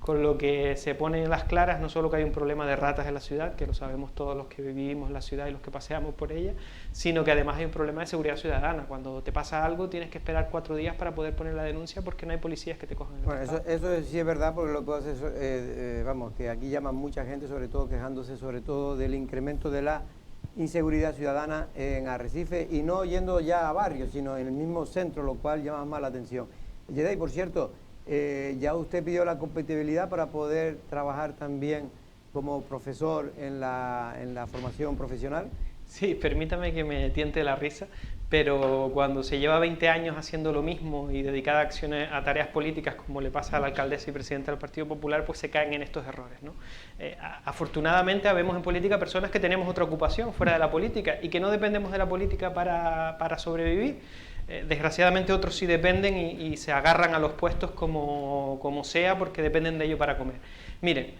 Con lo que se pone en las claras no solo que hay un problema de ratas en la ciudad, que lo sabemos todos los que vivimos en la ciudad y los que paseamos por ella, sino que además hay un problema de seguridad ciudadana. Cuando te pasa algo tienes que esperar 4 días para poder poner la denuncia porque no hay policías que te cojan el Bueno, eso sí es verdad, porque lo que pasa es, vamos, que aquí llaman mucha gente, sobre todo quejándose sobre todo del incremento de la inseguridad ciudadana en Arrecife, y no yendo ya a barrios, sino en el mismo centro, lo cual llama más la atención. Yeday, por cierto, ya usted pidió la compatibilidad para poder trabajar también como profesor en la formación profesional. Sí, permítame que me tiente la risa, pero cuando se lleva 20 años haciendo lo mismo y dedicada a acciones, a tareas políticas, como le pasa a la alcaldesa y presidenta del Partido Popular, pues se caen en estos errores, ¿no? Afortunadamente habemos en política personas que tenemos otra ocupación fuera de la política y que no dependemos de la política para sobrevivir. Desgraciadamente otros sí dependen y se agarran a los puestos como sea, porque dependen de ello para comer. Miren,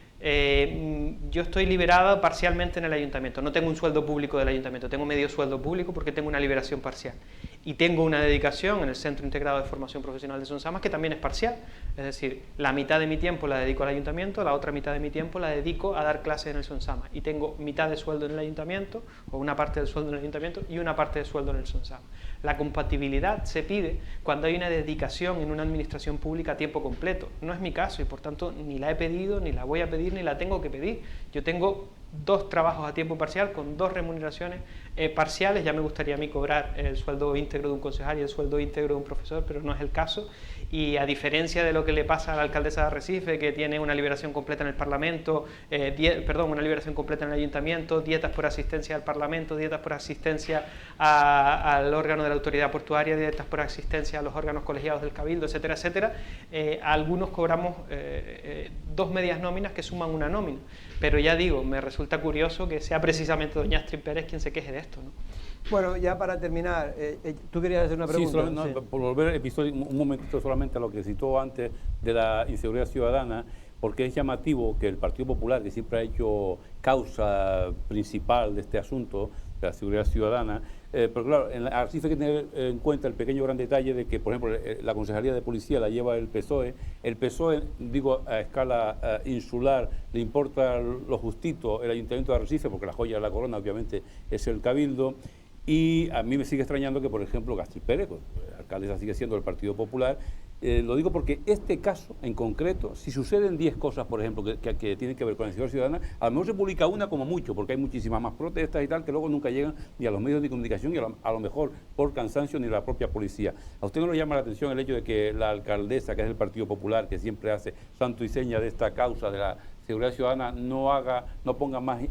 yo estoy liberada parcialmente en el ayuntamiento, no tengo un sueldo público del ayuntamiento, tengo medio sueldo público porque tengo una liberación parcial. Y tengo una dedicación en el Centro Integrado de Formación Profesional de Sonsamas que también es parcial, es decir, la mitad de mi tiempo la dedico al ayuntamiento, la otra mitad de mi tiempo la dedico a dar clases en el Sonsama, y tengo mitad de sueldo en el ayuntamiento, o una parte del sueldo en el ayuntamiento y una parte de sueldo en el Sonsama. La compatibilidad se pide cuando hay una dedicación en una administración pública a tiempo completo. No es mi caso y por tanto ni la he pedido, ni la voy a pedir, ni la tengo que pedir. Yo tengo 2 trabajos a tiempo parcial con 2 remuneraciones parciales. Ya me gustaría a mí cobrar el sueldo íntegro de un concejal y el sueldo íntegro de un profesor, pero no es el caso. Y a diferencia de lo que le pasa a la alcaldesa de Arrecife, que tiene una liberación completa en el Parlamento, una liberación completa en el Ayuntamiento, dietas por asistencia al Parlamento, dietas por asistencia al órgano de la autoridad portuaria, dietas por asistencia a los órganos colegiados del Cabildo, etcétera, etcétera, algunos cobramos 2 medias nóminas que suman una nómina. Pero ya digo, me resulta curioso que sea precisamente doña Astrid Pérez quien se queje de esto, ¿no? Bueno, ya para terminar, tú querías hacer una pregunta. Sí, por volver un momentito solamente a lo que citó antes de la inseguridad ciudadana, porque es llamativo que el Partido Popular, que siempre ha hecho causa principal de este asunto, de la seguridad ciudadana, pero claro, en Arrecife hay que tener en cuenta el pequeño gran detalle de que, por ejemplo, la Concejalía de Policía la lleva el PSOE. El PSOE, digo, a escala insular, le importa lo justito el Ayuntamiento de Arrecife, porque la joya de la corona, obviamente, es el Cabildo. Y a mí me sigue extrañando que, por ejemplo, Astrid Pérez, pues, alcaldesa sigue siendo del Partido Popular, Lo digo porque este caso en concreto, si suceden 10 cosas, por ejemplo, que tienen que ver con la iniciativa ciudadana, a lo mejor se publica una como mucho, porque hay muchísimas más protestas y tal, que luego nunca llegan ni a los medios de comunicación y a lo mejor por cansancio ni a la propia policía. ¿A usted no le llama la atención el hecho de que la alcaldesa, que es del Partido Popular, que siempre hace santo y seña de esta causa de la seguridad ciudadana,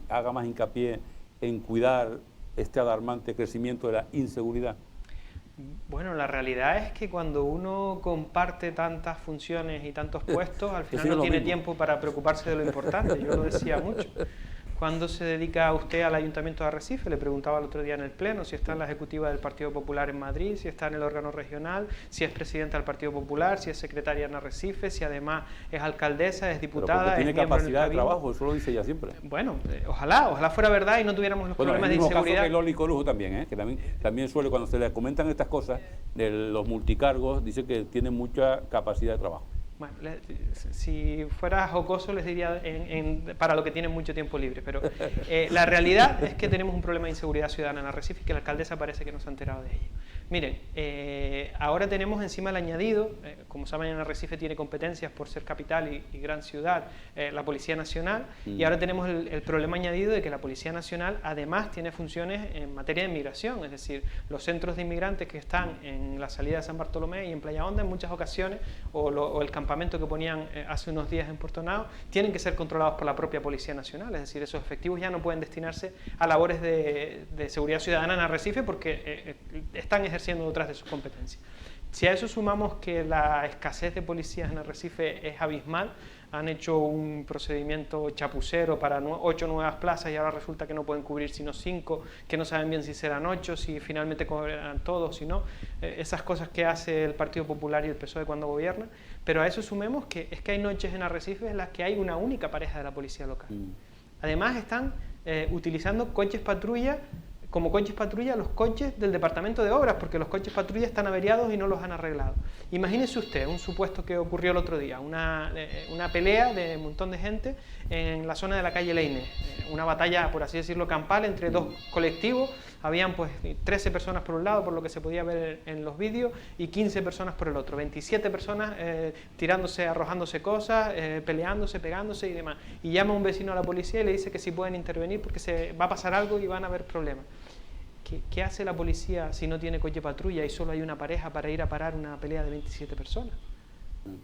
haga más hincapié en cuidar este alarmante crecimiento de la inseguridad? Bueno, la realidad es que cuando uno comparte tantas funciones y tantos puestos, al final no tiene tiempo para preocuparse de lo importante. Yo lo decía mucho. ¿Cuándo se dedica usted al Ayuntamiento de Arrecife? Le preguntaba el otro día en el Pleno si está en la ejecutiva del Partido Popular en Madrid, si está en el órgano regional, si es presidenta del Partido Popular, si es secretaria en Arrecife, si además es alcaldesa, es diputada, tiene capacidad de trabajo, eso lo dice ella siempre. Bueno, ojalá fuera verdad y no tuviéramos los problemas de inseguridad. Caso que Loli Corujo también, que también suele, cuando se le comentan estas cosas, de los multicargos, dice que tiene mucha capacidad de trabajo. Bueno, si fuera jocoso les diría para lo que tienen mucho tiempo libre, pero la realidad es que tenemos un problema de inseguridad ciudadana en Arrecife y que la alcaldesa parece que no se ha enterado de ello. Miren, ahora tenemos encima el añadido, como saben, en Arrecife tiene competencias por ser capital y gran ciudad, la Policía Nacional, y ahora tenemos el problema añadido de que la Policía Nacional además tiene funciones en materia de inmigración, es decir, los centros de inmigrantes que están en la salida de San Bartolomé y en Playa Honda en muchas ocasiones, o el campamento que ponían hace unos días en Puerto Nao, tienen que ser controlados por la propia Policía Nacional, es decir, esos efectivos ya no pueden destinarse a labores de seguridad ciudadana en Arrecife porque están ejerciendo otras de sus competencias. Si a eso sumamos que la escasez de policías en Arrecife es abismal, han hecho un procedimiento chapucero para 8 nuevas plazas y ahora resulta que no pueden cubrir sino 5, que no saben bien si serán 8, si finalmente cobran todos, si no, esas cosas que hace el Partido Popular y el PSOE cuando gobierna, pero a eso sumemos que es que hay noches en Arrecife en las que hay una única pareja de la policía local. Además están utilizando coches patrulla como coches patrulla los coches del Departamento de Obras, porque los coches patrulla están averiados y no los han arreglado. Imagínese usted un supuesto que ocurrió el otro día, una pelea de un montón de gente en la zona de la calle Leine, una batalla, por así decirlo, campal entre dos colectivos. Habían pues 13 personas por un lado, por lo que se podía ver en los vídeos, y 15 personas por el otro. 27 personas tirándose, arrojándose cosas, peleándose, pegándose y demás. Y llama un vecino a la policía y le dice que si pueden intervenir porque se va a pasar algo y van a haber problemas. ¿Qué hace la policía si no tiene coche patrulla y solo hay una pareja para ir a parar una pelea de 27 personas?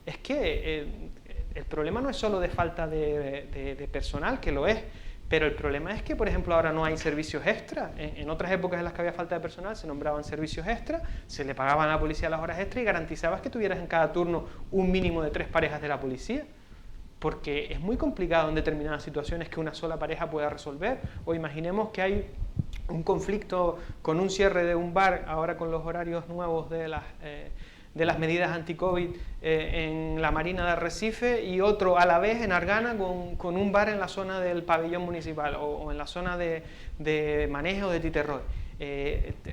Es que el problema no es solo de falta de personal, que lo es, pero el problema es que, por ejemplo, ahora no hay servicios extra. En otras épocas en las que había falta de personal se nombraban servicios extra, se le pagaban a la policía las horas extra y garantizabas que tuvieras en cada turno un mínimo de 3 parejas de la policía. Porque es muy complicado en determinadas situaciones que una sola pareja pueda resolver. O imaginemos que hay un conflicto con un cierre de un bar, ahora con los horarios nuevos de las medidas anti-COVID en la Marina de Arrecife, y otro a la vez en Argana con un bar en la zona del pabellón municipal o en la zona de Manejo de Titerroy.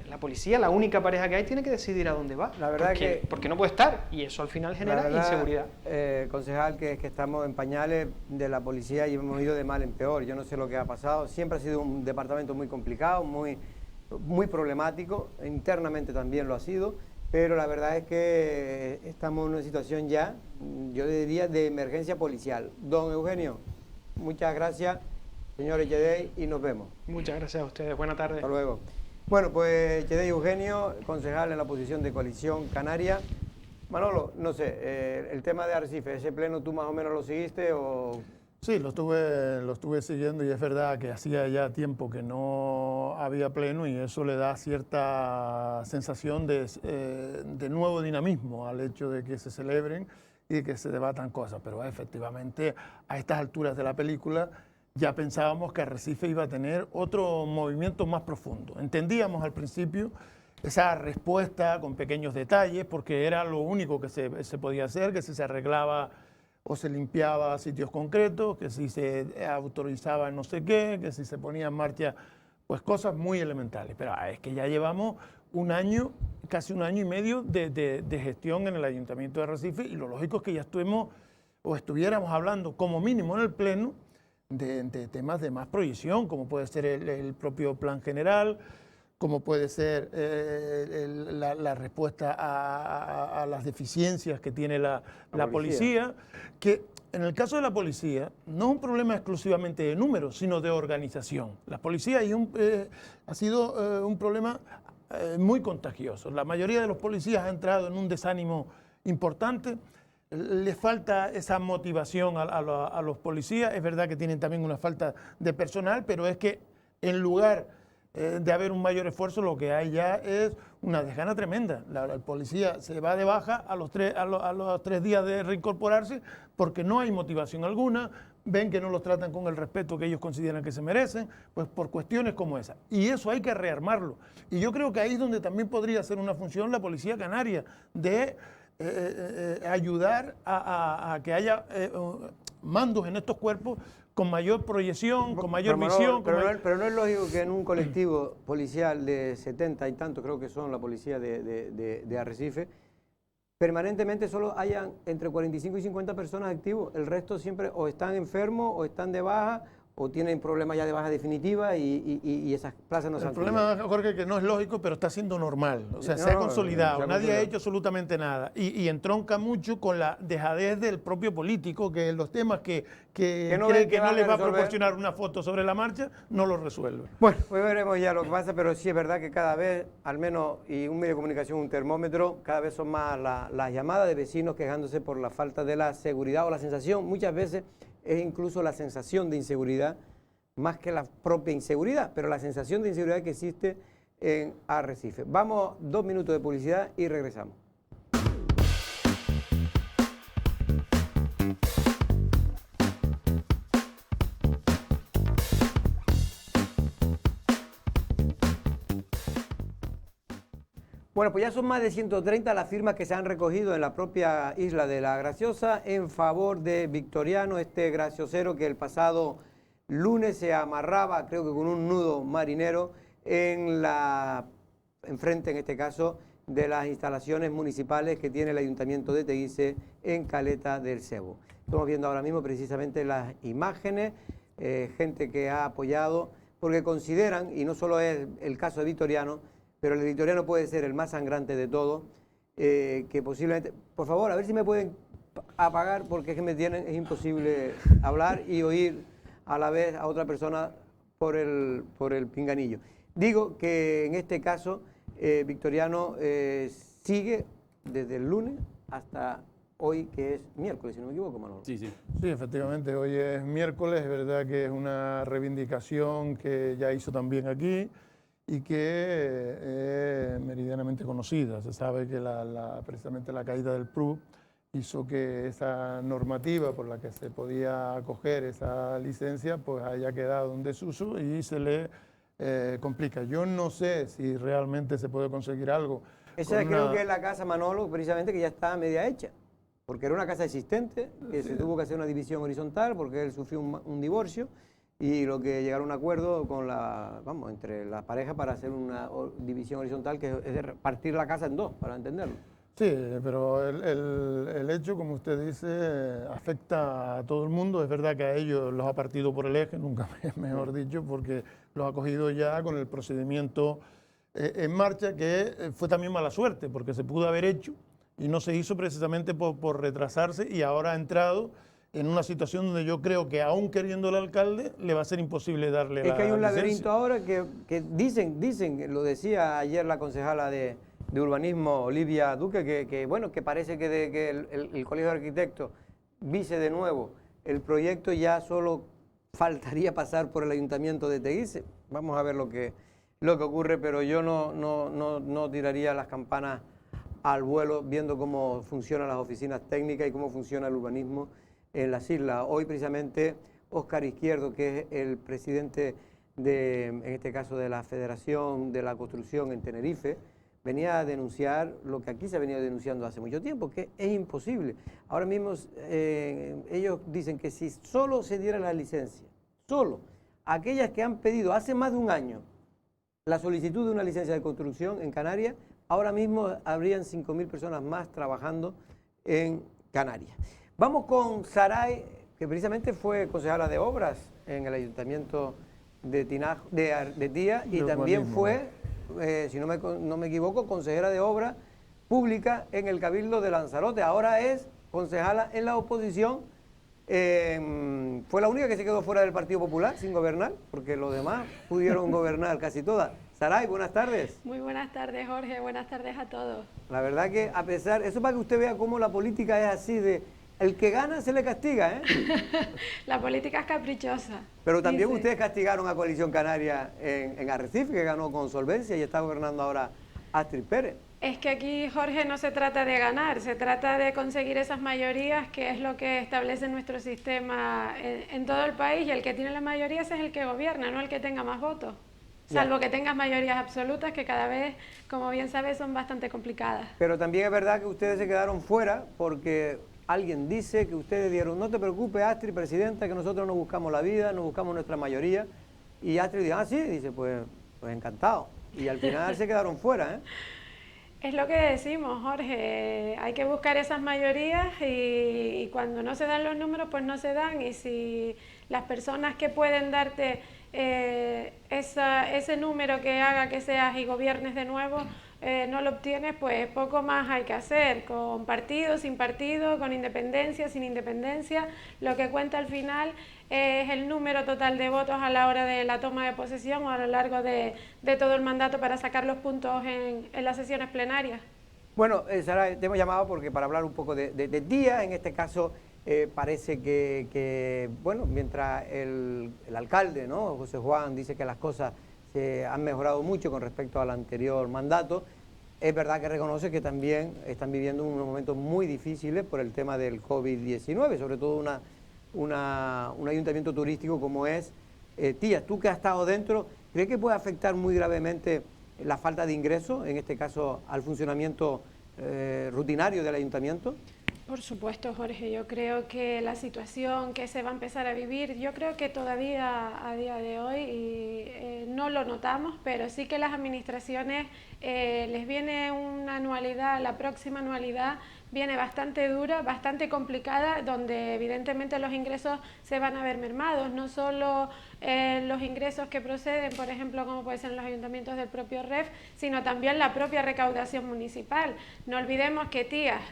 La policía, la única pareja que hay, tiene que decidir a dónde va, la verdad porque no puede estar, y eso al final genera inseguridad. Concejal, que estamos en pañales de la policía y hemos ido de mal en peor. Yo no sé lo que ha pasado, siempre ha sido un departamento muy complicado, muy problemático, internamente también lo ha sido, pero la verdad es que estamos en una situación ya, yo diría, de emergencia policial. Don Eugenio, muchas gracias, señor Echedey, y nos vemos. Muchas gracias a ustedes, buenas tardes. Hasta luego. Bueno, pues Echedey Eugenio, concejal en la oposición de Coalición Canaria. Manolo, no sé, el tema de Arrecife, ¿ese pleno tú más o menos lo seguiste o...? Sí, lo estuve siguiendo, y es verdad que hacía ya tiempo que no había pleno, y eso le da cierta sensación de nuevo dinamismo al hecho de que se celebren y que se debatan cosas. Pero efectivamente, a estas alturas de la película, ya pensábamos que Arrecife iba a tener otro movimiento más profundo. Entendíamos al principio esa respuesta con pequeños detalles, porque era lo único que se podía hacer, que si se arreglaba o se limpiaba sitios concretos, que si se autorizaba no sé qué, que si se ponía en marcha, pues cosas muy elementales. Pero es que ya llevamos un año, casi un año y medio de gestión en el Ayuntamiento de Arrecife, y lo lógico es que ya estuviéramos hablando como mínimo en el Pleno de temas de más proyección, como puede ser el propio plan general, como puede ser la respuesta a las deficiencias que tiene la policía, que en el caso de la policía no es un problema exclusivamente de números, sino de organización. La policía ha sido un problema muy contagioso. La mayoría de los policías ha entrado en un desánimo importante. Les falta esa motivación a los policías. Es verdad que tienen también una falta de personal, pero es que en lugar de haber un mayor esfuerzo, lo que hay ya es una desgana tremenda. El policía se va de baja a los 3 días de reincorporarse porque no hay motivación alguna, ven que no los tratan con el respeto que ellos consideran que se merecen, pues por cuestiones como esa. Y eso hay que rearmarlo. Y yo creo que ahí es donde también podría ser una función la Policía Canaria, de ayudar a que haya mandos en estos cuerpos con mayor proyección, con mayor visión. Pero no es lógico que en un colectivo policial de 70 y tanto, creo que son la policía de Arrecife, permanentemente solo hayan entre 45 y 50 personas activos. El resto siempre o están enfermos o están de baja o tienen problemas ya de baja definitiva y esas plazas no se han cubierto. El problema, Jorge, que no es lógico, pero está siendo normal. O sea, se ha consolidado, nadie ha hecho absolutamente nada. Y entronca mucho con la dejadez del propio político, que en los temas que cree que no les va a proporcionar una foto sobre la marcha, no lo resuelve. Bueno, pues veremos ya lo que pasa, pero sí es verdad que cada vez, al menos, y un medio de comunicación, un termómetro, cada vez son más las llamadas de vecinos quejándose por la falta de la seguridad o la sensación, muchas veces, es incluso la sensación de inseguridad, más que la propia inseguridad, pero la sensación de inseguridad que existe en Arrecife. Vamos, 2 minutos de publicidad y regresamos. Bueno, pues ya son más de 130 las firmas que se han recogido en la propia isla de La Graciosa en favor de Victoriano, este graciosero que el pasado lunes se amarraba, creo que con un nudo marinero, enfrente, en este caso, de las instalaciones municipales que tiene el Ayuntamiento de Teguise en Caleta del Cebo. Estamos viendo ahora mismo precisamente las imágenes, gente que ha apoyado, porque consideran, y no solo es el caso de Victoriano, pero el de Victoriano puede ser el más sangrante de todos, que posiblemente... Por favor, a ver si me pueden apagar, porque es que es imposible hablar y oír a la vez a otra persona por el pinganillo. Digo que en este caso Victoriano sigue desde el lunes hasta hoy, que es miércoles, si no me equivoco, Manolo. Sí, sí. Sí, efectivamente, hoy es miércoles, es verdad que es una reivindicación que ya hizo también aquí y que es meridianamente conocida. Se sabe que precisamente la caída del PRU hizo que esa normativa por la que se podía acoger esa licencia pues haya quedado en desuso y se le complica. Yo no sé si realmente se puede conseguir algo. Esa creo que es la casa, Manolo, precisamente, que ya está media hecha, porque era una casa existente, que se tuvo que hacer una división horizontal porque él sufrió un divorcio y lo que llegaron a un acuerdo con entre la pareja para hacer una división horizontal, que es partir la casa en dos, para entenderlo. Sí, pero el hecho, como usted dice, afecta a todo el mundo. Es verdad que a ellos los ha partido por el eje, nunca mejor dicho, porque los ha cogido ya con el procedimiento en marcha, que fue también mala suerte, porque se pudo haber hecho y no se hizo precisamente por retrasarse, y ahora ha entrado en una situación donde yo creo que, aún queriendo el alcalde, le va a ser imposible darle la licencia. Es que hay un laberinto ahora que dicen, lo decía ayer la concejala de urbanismo, Olivia Duque, que parece que el Colegio de Arquitectos vise de nuevo el proyecto, ya solo faltaría pasar por el Ayuntamiento de Teguise. Vamos a ver lo que ocurre, pero yo no tiraría las campanas al vuelo viendo cómo funcionan las oficinas técnicas y cómo funciona el urbanismo en las islas. Hoy precisamente Óscar Izquierdo, que es el presidente en este caso de la Federación de la Construcción en Tenerife, venía a denunciar lo que aquí se ha venido denunciando hace mucho tiempo, que es imposible. Ahora mismo ellos dicen que si solo se diera la licencia, solo aquellas que han pedido hace más de un año la solicitud de una licencia de construcción en Canarias, ahora mismo habrían 5.000 personas más trabajando en Canarias. Vamos con Saray, que precisamente fue concejala de obras en el Ayuntamiento de Tía, y también fue si no me equivoco, consejera de Obra Pública en el Cabildo de Lanzarote. Ahora es concejala en la oposición. Fue la única que se quedó fuera del Partido Popular sin gobernar, porque los demás pudieron gobernar casi todas. Saray, buenas tardes. Muy buenas tardes, Jorge. Buenas tardes a todos. La verdad que a pesar, eso para que usted vea cómo la política es así de, el que gana se le castiga, ¿eh? La política es caprichosa. Pero también dice. ustedes castigaron a Coalición Canaria en Arrecife, que ganó con solvencia y está gobernando ahora Astrid Pérez. Es que aquí, Jorge, no se trata de ganar, se trata de conseguir esas mayorías, que es lo que establece nuestro sistema en todo el país, y el que tiene las mayorías es el que gobierna, no el que tenga más votos. Salvo que tengas mayorías absolutas, que cada vez, como bien sabes, son bastante complicadas. Pero también es verdad que ustedes se quedaron fuera porque alguien dice que ustedes dieron, no te preocupes, Astrid, presidenta, que nosotros no buscamos la vida, no buscamos nuestra mayoría. Y Astrid dice, ah, sí, dice, pues encantado. Y al final se quedaron fuera, ¿eh? Es lo que decimos, Jorge, hay que buscar esas mayorías y cuando no se dan los números, pues no se dan. Y si las personas que pueden darte ese número que haga que seas y gobiernes de nuevo, no lo obtienes, pues poco más hay que hacer, con partido, sin partido, con independencia, sin independencia. Lo que cuenta al final es el número total de votos a la hora de la toma de posesión o a lo largo de todo el mandato para sacar los puntos en las sesiones plenarias. Bueno, Sara, te hemos llamado porque para hablar un poco de Díaz, en este caso parece que, bueno, mientras el alcalde, ¿no?, José Juan, dice que las cosas se han mejorado mucho con respecto al anterior mandato, es verdad que reconoce que también están viviendo unos momentos muy difíciles por el tema del COVID-19, sobre todo un ayuntamiento turístico como es Tías. Tú que has estado dentro, ¿crees que puede afectar muy gravemente la falta de ingresos, en este caso al funcionamiento rutinario del ayuntamiento? Por supuesto, Jorge, yo creo que la situación que se va a empezar a vivir, yo creo que todavía a día de hoy no lo notamos, pero sí que las administraciones les viene una anualidad, la próxima anualidad viene bastante dura, bastante complicada, donde evidentemente los ingresos se van a ver mermados, no solo los ingresos que proceden, por ejemplo, como pueden ser los ayuntamientos del propio REF, sino también la propia recaudación municipal. No olvidemos que Tías,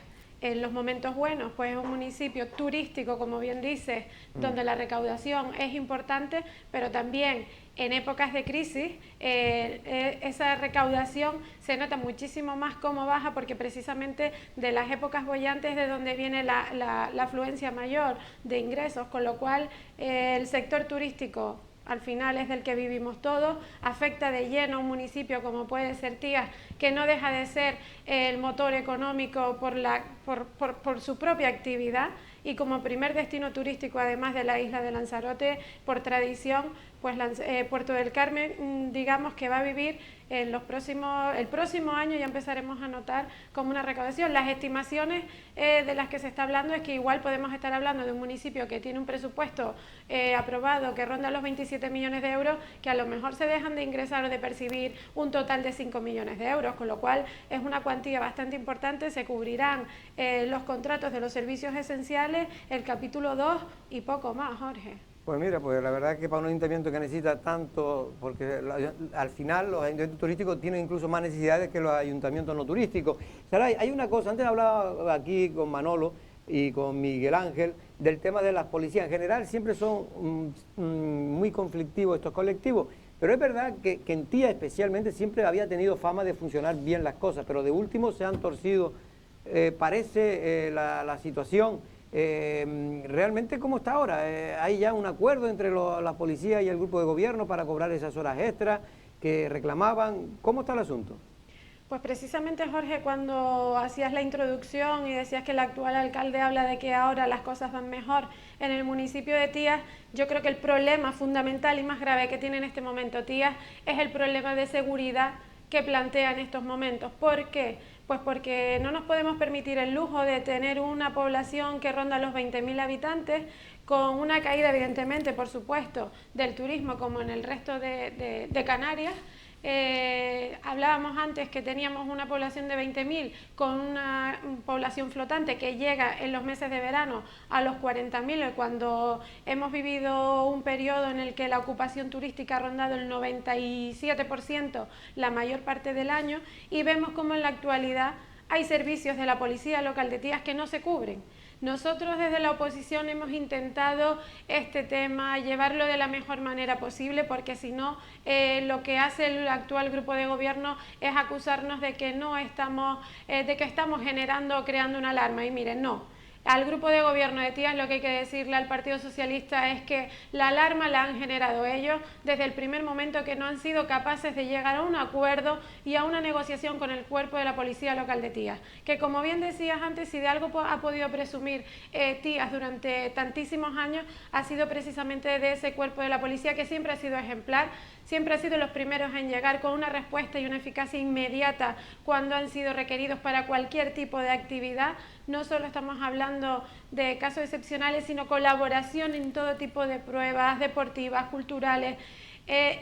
en los momentos buenos, pues es un municipio turístico, como bien dices, donde la recaudación es importante, pero también en épocas de crisis esa recaudación se nota muchísimo más cómo baja, porque precisamente de las épocas bollantes es de donde viene la afluencia mayor de ingresos, con lo cual el sector turístico al final es del que vivimos todos, afecta de lleno a un municipio como puede ser Tías, que no deja de ser el motor económico por su propia actividad, y como primer destino turístico, además de la isla de Lanzarote, por tradición, pues Puerto del Carmen, digamos que va a vivir el próximo año, ya empezaremos a notar como una recaudación. Las estimaciones de las que se está hablando es que igual podemos estar hablando de un municipio que tiene un presupuesto aprobado que ronda los 27 millones de euros, que a lo mejor se dejan de ingresar o de percibir un total de 5 millones de euros, con lo cual es una cuantía bastante importante. Se cubrirán los contratos de los servicios esenciales, el capítulo 2 y poco más, Jorge. Pues mira, pues la verdad es que para un ayuntamiento que necesita tanto, porque al final los ayuntamientos turísticos tienen incluso más necesidades que los ayuntamientos no turísticos. Saray, hay una cosa, antes hablaba aquí con Manolo y con Miguel Ángel del tema de las policías. En general siempre son muy conflictivos estos colectivos, pero es verdad que en Tías especialmente siempre había tenido fama de funcionar bien las cosas, pero de último se han torcido, parece la situación. ¿Realmente cómo está ahora? ¿Hay ya un acuerdo entre la policía y el grupo de gobierno para cobrar esas horas extras que reclamaban? ¿Cómo está el asunto? Pues precisamente, Jorge, cuando hacías la introducción y decías que el actual alcalde habla de que ahora las cosas van mejor en el municipio de Tías, yo creo que el problema fundamental y más grave que tiene en este momento Tías es el problema de seguridad que plantea en estos momentos. ¿Por qué? Pues porque no nos podemos permitir el lujo de tener una población que ronda los 20.000 habitantes, con una caída evidentemente, por supuesto, del turismo como en el resto de Canarias, hablábamos antes que teníamos una población de 20.000 con una población flotante que llega en los meses de verano a los 40.000, cuando hemos vivido un periodo en el que la ocupación turística ha rondado el 97% la mayor parte del año, y vemos como en la actualidad hay servicios de la Policía Local de Tías que no se cubren. Nosotros desde la oposición hemos intentado este tema llevarlo de la mejor manera posible, porque si no, lo que hace el actual grupo de gobierno es acusarnos de que no estamos, de que estamos generando o creando una alarma. Y miren, no. Al grupo de gobierno de Tías lo que hay que decirle al Partido Socialista es que la alarma la han generado ellos desde el primer momento, que no han sido capaces de llegar a un acuerdo y a una negociación con el cuerpo de la Policía Local de Tías, que como bien decías antes, si de algo ha podido presumir Tías durante tantísimos años, ha sido precisamente de ese cuerpo de la policía, que siempre ha sido ejemplar, siempre ha sido los primeros en llegar con una respuesta y una eficacia inmediata cuando han sido requeridos para cualquier tipo de actividad. No solo estamos hablando de casos excepcionales, sino colaboración en todo tipo de pruebas deportivas, culturales.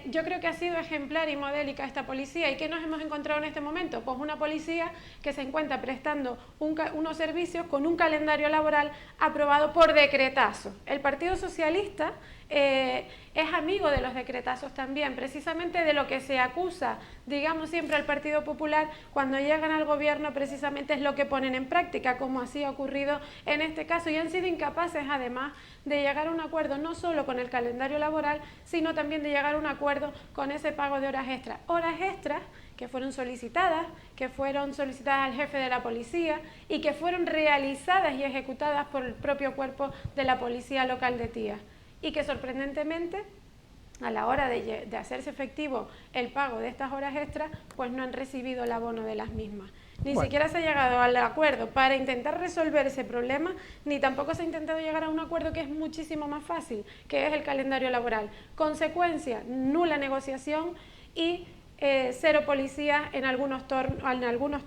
Yo creo que ha sido ejemplar y modélica esta policía. ¿Y qué nos hemos encontrado en este momento? Pues una policía que se encuentra prestando unos servicios con un calendario laboral aprobado por decretazo. El Partido Socialista es amigo de los decretazos también, precisamente de lo que se acusa, digamos, siempre al Partido Popular. Cuando llegan al gobierno precisamente es lo que ponen en práctica, como así ha ocurrido en este caso, y han sido incapaces además de llegar a un acuerdo no solo con el calendario laboral, sino también de llegar a un acuerdo con ese pago de horas extras que fueron solicitadas al jefe de la policía y que fueron realizadas y ejecutadas por el propio cuerpo de la Policía Local de Tías, y que sorprendentemente a la hora de hacerse efectivo el pago de estas horas extras, pues no han recibido el abono de las mismas. Ni siquiera se ha llegado al acuerdo para intentar resolver ese problema, ni tampoco se ha intentado llegar a un acuerdo que es muchísimo más fácil, que es el calendario laboral. Consecuencia, nula negociación y cero policías en algunos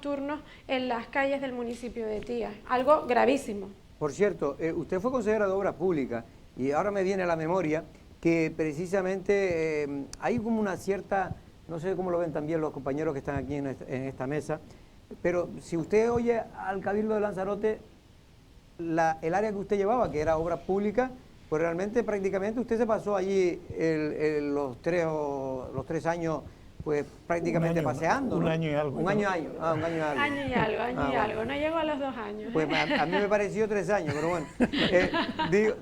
turnos en las calles del municipio de Tías. Algo gravísimo. Por cierto, usted fue consejera de Obras Públicas y ahora me viene a la memoria que precisamente hay como una cierta, no sé cómo lo ven también los compañeros que están aquí en esta mesa, pero si usted oye al Cabildo de Lanzarote, el área que usted llevaba, que era Obras Públicas, pues realmente prácticamente usted se pasó allí los 3 años pues prácticamente paseando, ¿no? Un año y algo. Un año y algo. Año y algo, no llegó a los 2 años. Pues a mí me pareció 3 años, pero bueno.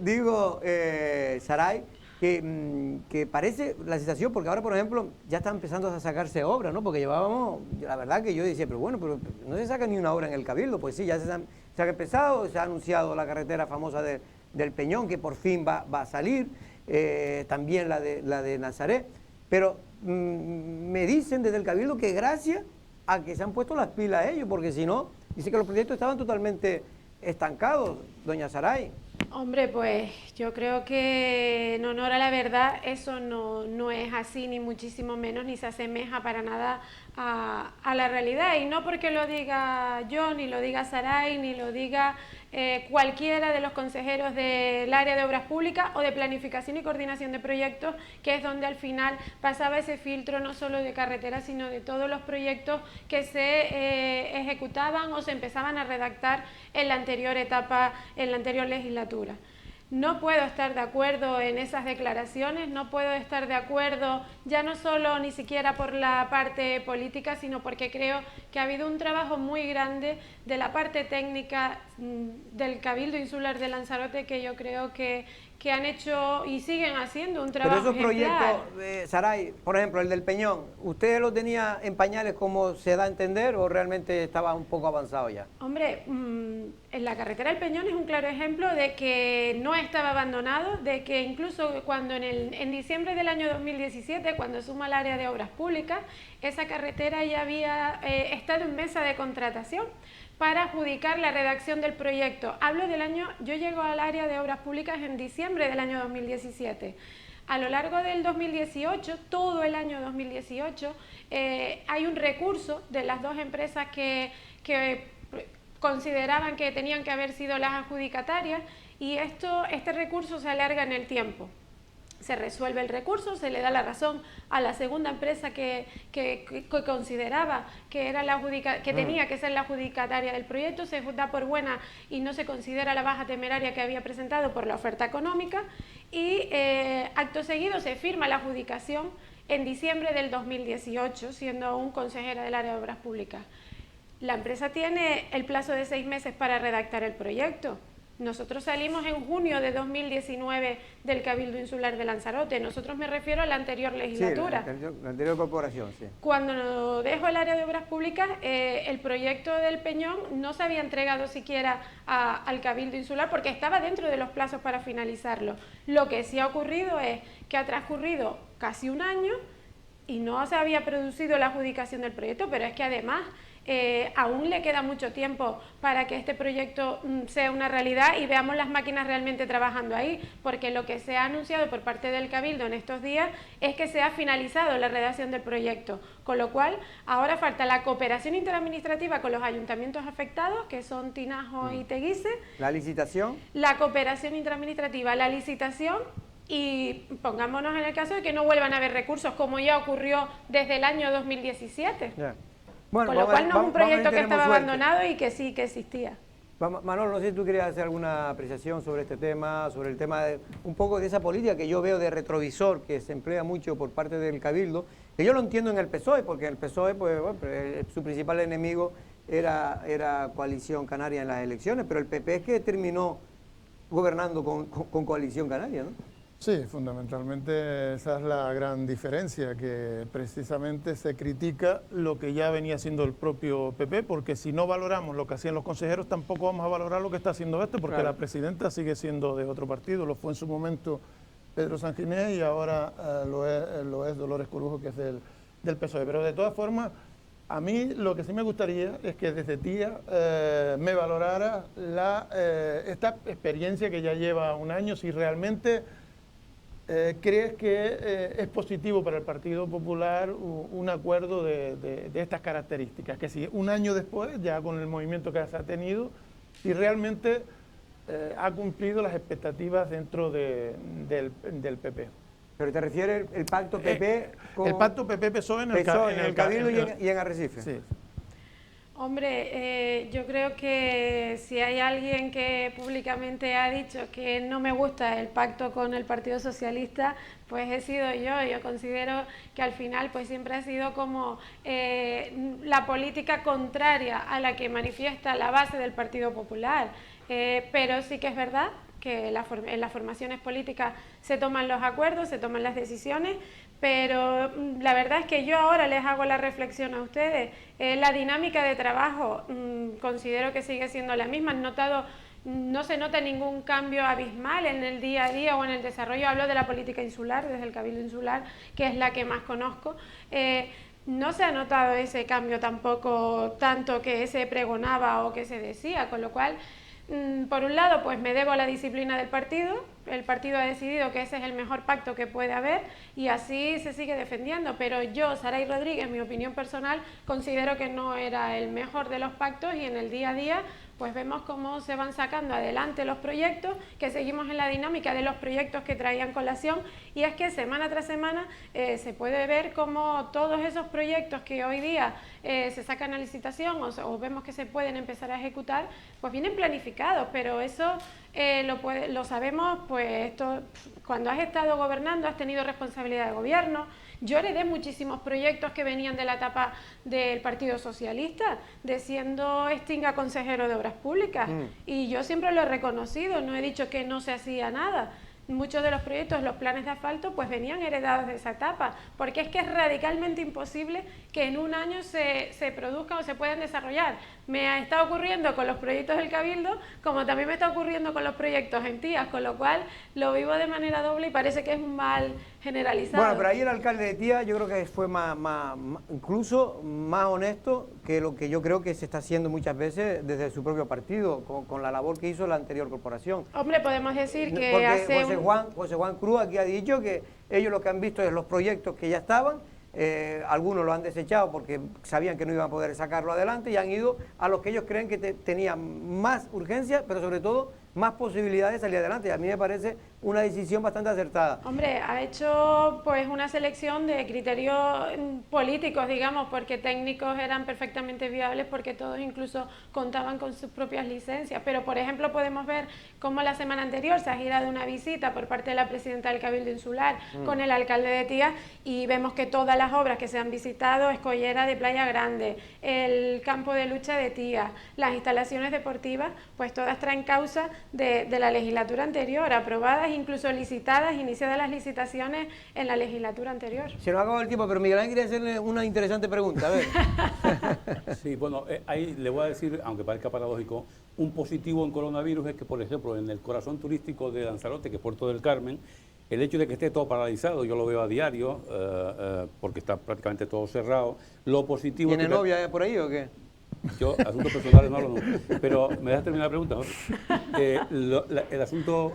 Digo, Saray, que parece la sensación, porque ahora, por ejemplo, ya están empezando a sacarse obras, ¿no? Porque llevábamos, la verdad que yo decía, pero bueno, pero no se saca ni una obra en el Cabildo. Pues sí, ya se ha empezado, se ha anunciado la carretera famosa del Peñón, que por fin va a salir, también la de Nazaret, pero me dicen desde el Cabildo que gracias a que se han puesto las pilas ellos, porque si no, dice que los proyectos estaban totalmente estancados, doña Saray. Hombre, pues yo creo que en honor a la verdad eso no es así, ni muchísimo menos, ni se asemeja para nada a la realidad. Y no porque lo diga yo, ni lo diga Saray, ni lo diga cualquiera de los consejeros del área de obras públicas o de planificación y coordinación de proyectos, que es donde al final pasaba ese filtro no solo de carreteras, sino de todos los proyectos que se ejecutaban o se empezaban a redactar en la anterior etapa, en la anterior legislatura. No puedo estar de acuerdo en esas declaraciones, no puedo estar de acuerdo ya no solo ni siquiera por la parte política, sino porque creo que ha habido un trabajo muy grande de la parte técnica del Cabildo Insular de Lanzarote, que yo creo que han hecho y siguen haciendo un trabajo ejemplar. Pero esos proyectos, Saray, por ejemplo, el del Peñón, ¿usted lo tenía en pañales como se da a entender o realmente estaba un poco avanzado ya? Hombre, en la carretera del Peñón es un claro ejemplo de que no estaba abandonado, de que incluso cuando en diciembre del año 2017, cuando suma el área de obras públicas, esa carretera ya había estado en mesa de contratación para adjudicar la redacción del proyecto. Hablo del año, yo llego al área de obras públicas en diciembre del año 2017. A lo largo del 2018, todo el año 2018, hay un recurso de las dos empresas que consideraban que tenían que haber sido las adjudicatarias, y este recurso se alarga en el tiempo. se resuelve el recurso, se le da la razón a la segunda empresa que consideraba que era que tenía que ser la adjudicataria del proyecto, se da por buena y no se considera la baja temeraria que había presentado por la oferta económica, y acto seguido se firma la adjudicación en diciembre del 2018, siendo aún consejera del área de obras públicas. La empresa tiene el plazo de 6 meses para redactar el proyecto. Nosotros salimos en junio de 2019 del Cabildo Insular de Lanzarote. Nosotros me refiero a la anterior legislatura. Sí, la anterior corporación, sí. Cuando dejo el área de obras públicas, el proyecto del Peñón no se había entregado siquiera al Cabildo Insular porque estaba dentro de los plazos para finalizarlo. Lo que sí ha ocurrido es que ha transcurrido casi un año y no se había producido la adjudicación del proyecto, pero es que además aún le queda mucho tiempo para que este proyecto sea una realidad y veamos las máquinas realmente trabajando ahí, porque lo que se ha anunciado por parte del Cabildo en estos días es que se ha finalizado la redacción del proyecto, con lo cual ahora falta la cooperación interadministrativa con los ayuntamientos afectados, que son Tinajo y Teguise. ¿La licitación? La cooperación interadministrativa, la licitación. Y pongámonos en el caso de que no vuelvan a haber recursos, como ya ocurrió desde el año 2017. Yeah. Bueno, con lo cual no es un proyecto que estaba abandonado y que sí que existía. Manolo, no sé si tú querías hacer alguna apreciación sobre este tema, sobre el tema de un poco de esa política que yo veo de retrovisor que se emplea mucho por parte del Cabildo, que yo lo entiendo en el PSOE, porque el PSOE, pues, bueno, su principal enemigo era Coalición Canaria en las elecciones, pero el PP es que terminó gobernando con Coalición Canaria, ¿no? Sí, fundamentalmente esa es la gran diferencia, que precisamente se critica lo que ya venía haciendo el propio PP, porque si no valoramos lo que hacían los consejeros, tampoco vamos a valorar lo que está haciendo este, porque claro, la presidenta sigue siendo de otro partido, lo fue en su momento Pedro Sanginés y ahora lo es Dolores Corujo, que es del PSOE. Pero de todas formas, a mí lo que sí me gustaría es que desde Tía me valorara esta experiencia que ya lleva un año, si realmente ¿crees que es positivo para el Partido Popular un acuerdo de estas características? Que si un año después, ya con el movimiento que se ha tenido, si realmente ha cumplido las expectativas dentro del PP. ¿Pero te refieres el pacto PP con... El pacto PP-PSOE en el Cabildo y en Arrecife? Sí. Hombre, yo creo que si hay alguien que públicamente ha dicho que no me gusta el pacto con el Partido Socialista, pues he sido yo. Yo considero que al final pues siempre ha sido como la política contraria a la que manifiesta la base del Partido Popular. Pero sí que es verdad que en las formaciones políticas se toman los acuerdos, se toman las decisiones, pero la verdad es que yo ahora les hago la reflexión a ustedes. La dinámica de trabajo considero que sigue siendo la misma. No se nota ningún cambio abismal en el día a día o en el desarrollo. Hablo de la política insular, desde el Cabildo Insular, que es la que más conozco. No se ha notado ese cambio tampoco tanto que se pregonaba o que se decía, con lo cual... Por un lado, pues me debo a la disciplina del partido. El partido ha decidido que ese es el mejor pacto que puede haber y así se sigue defendiendo. Pero yo, Saray Rodríguez, mi opinión personal, considero que no era el mejor de los pactos y en el día a día pues vemos cómo se van sacando adelante los proyectos, que seguimos en la dinámica de los proyectos que traían colación, y es que semana tras semana se puede ver cómo todos esos proyectos que hoy día se sacan a licitación o vemos que se pueden empezar a ejecutar, pues vienen planificados, pero eso lo sabemos, pues cuando has estado gobernando, has tenido responsabilidad de gobierno. Yo heredé muchísimos proyectos que venían de la etapa del Partido Socialista, de siendo Estinga consejero de Obras Públicas, y yo siempre lo he reconocido, no he dicho que no se hacía nada. Muchos de los proyectos, los planes de asfalto, pues venían heredados de esa etapa, porque es que es radicalmente imposible que en un año se produzcan o se puedan desarrollar. Me está ocurriendo con los proyectos del Cabildo, como también me está ocurriendo con los proyectos en Tías, con lo cual lo vivo de manera doble y parece que es un mal generalizado. Bueno, pero ahí el alcalde de Tías yo creo que fue incluso más honesto que lo que yo creo que se está haciendo muchas veces desde su propio partido, con la labor que hizo la anterior corporación. Hombre, podemos decir que José Juan Cruz aquí ha dicho que ellos lo que han visto es los proyectos que ya estaban, algunos lo han desechado porque sabían que no iban a poder sacarlo adelante y han ido a los que ellos creen que tenían más urgencia, pero sobre todo más posibilidades de salir adelante. Y a mí me parece una decisión bastante acertada. Hombre, ha hecho pues una selección de criterios políticos, digamos, porque técnicos eran perfectamente viables porque todos incluso contaban con sus propias licencias. Pero, por ejemplo, podemos ver cómo la semana anterior se ha girado una visita por parte de la presidenta del Cabildo Insular con el alcalde de Tía y vemos que todas las obras que se han visitado, Escollera de Playa Grande, el campo de lucha de Tía, las instalaciones deportivas, pues todas traen causa de la legislatura anterior, aprobadas, incluso licitadas, iniciadas las licitaciones en la legislatura anterior. Se nos acabó el tiempo, pero Miguel Ángel quería hacerle una interesante pregunta, a ver. Sí, bueno, ahí le voy a decir, aunque parezca paradójico, un positivo en coronavirus es que, por ejemplo, en el corazón turístico de Lanzarote, que es Puerto del Carmen, el hecho de que esté todo paralizado, yo lo veo a diario, porque está prácticamente todo cerrado. Lo positivo... ¿Tiene novia por ahí o qué? Yo, asuntos personales no hablo nunca. Pero me dejas terminar la pregunta, ¿no? El asunto,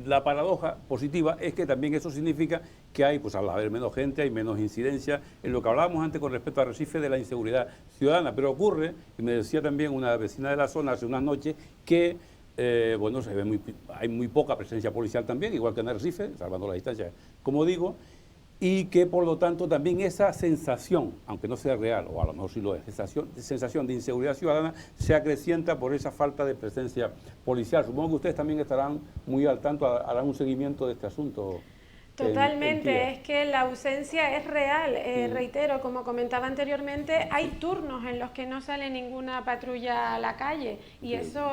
la paradoja positiva es que también eso significa que hay, pues al haber menos gente, hay menos incidencia en lo que hablábamos antes con respecto a Arrecife de la inseguridad ciudadana. Pero ocurre, y me decía también una vecina de la zona hace unas noches, que bueno, hay muy poca presencia policial también, igual que en Arrecife, salvando la distancia, como digo, y que por lo tanto también esa sensación, aunque no sea real, o a lo mejor sí lo es, sensación de inseguridad ciudadana se acrecienta por esa falta de presencia policial. Supongo que ustedes también estarán muy al tanto, harán un seguimiento de este asunto. Totalmente, es que la ausencia es real, reitero, como comentaba anteriormente, hay turnos en los que no sale ninguna patrulla a la calle y eso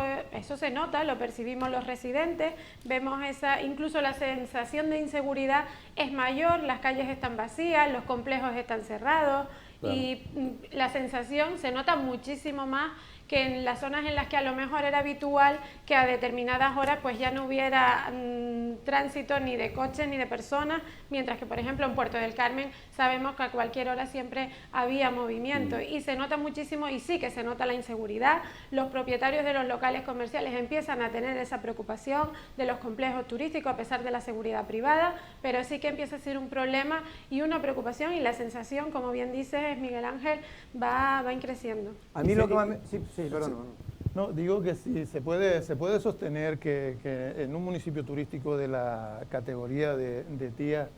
se nota, lo percibimos los residentes, vemos incluso la sensación de inseguridad es mayor, las calles están vacías, los complejos están cerrados y la sensación se nota muchísimo más que en las zonas en las que a lo mejor era habitual que a determinadas horas pues ya no hubiera tránsito ni de coches ni de personas, mientras que por ejemplo en Puerto del Carmen sabemos que a cualquier hora siempre había movimiento y se nota muchísimo y sí que se nota la inseguridad. Los propietarios de los locales comerciales empiezan a tener esa preocupación de los complejos turísticos a pesar de la seguridad privada, pero sí que empieza a ser un problema y una preocupación y la sensación, como bien dices Miguel Ángel, va creciendo. A mí lo que más me... Sí, perdón. No, digo que sí, se puede sostener que en un municipio turístico de la categoría de Tía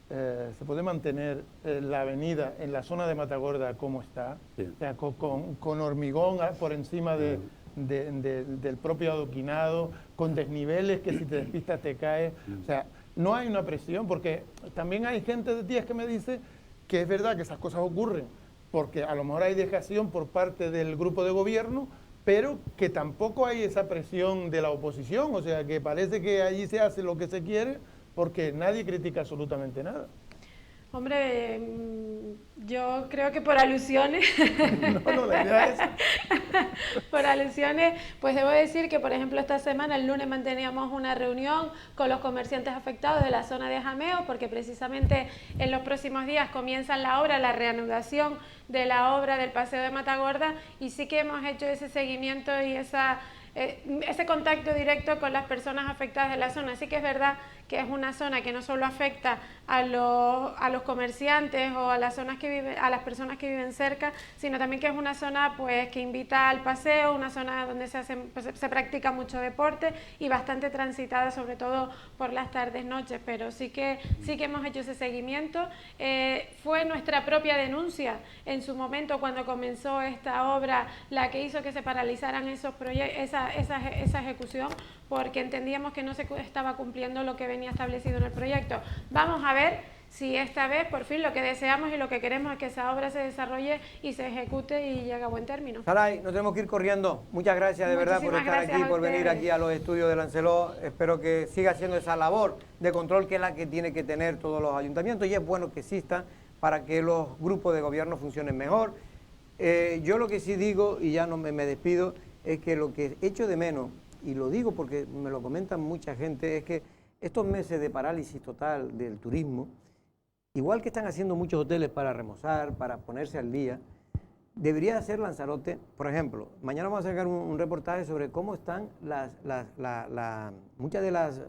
se puede mantener la avenida en la zona de Matagorda como está, o sea, con hormigón por encima del propio adoquinado, con desniveles que si te despistas te caes, o sea, no hay una presión, porque también hay gente de Tías que me dice que es verdad que esas cosas ocurren, porque a lo mejor hay dejación por parte del grupo de gobierno, pero que tampoco hay esa presión de la oposición, o sea, que parece que allí se hace lo que se quiere porque nadie critica absolutamente nada. Hombre, yo creo que por alusiones... No, la idea es... Por alusiones, pues debo decir que, por ejemplo, esta semana, el lunes, manteníamos una reunión con los comerciantes afectados de la zona de Jameo, porque precisamente en los próximos días comienzan la reanudación de la obra del Paseo de Matagorda, y sí que hemos hecho ese seguimiento y ese contacto directo con las personas afectadas de la zona. Así que es verdad que es una zona que no solo afecta a los comerciantes o a las personas que viven cerca, sino también que es una zona pues que invita al paseo, una zona donde se practica mucho deporte y bastante transitada, sobre todo por las tardes, noches, pero sí que hemos hecho ese seguimiento. Fue nuestra propia denuncia en su momento cuando comenzó esta obra la que hizo que se paralizaran esos esa ejecución, porque entendíamos que no se estaba cumpliendo lo que venía establecido en el proyecto. Vamos a ver si esta vez, por fin, lo que deseamos y lo que queremos es que esa obra se desarrolle y se ejecute y llegue a buen término. Saray, nos tenemos que ir corriendo. Muchas gracias de verdad por estar aquí, por venir aquí a los estudios de Lancelot. Espero que siga haciendo esa labor de control que es la que tiene que tener todos los ayuntamientos, y es bueno que exista para que los grupos de gobierno funcionen mejor. Yo lo que sí digo, y ya no me despido, es que lo que echo de menos, y lo digo porque me lo comentan mucha gente, es que estos meses de parálisis total del turismo, igual que están haciendo muchos hoteles para remozar, para ponerse al día, debería hacer Lanzarote, por ejemplo, mañana vamos a sacar un reportaje sobre cómo están muchas de las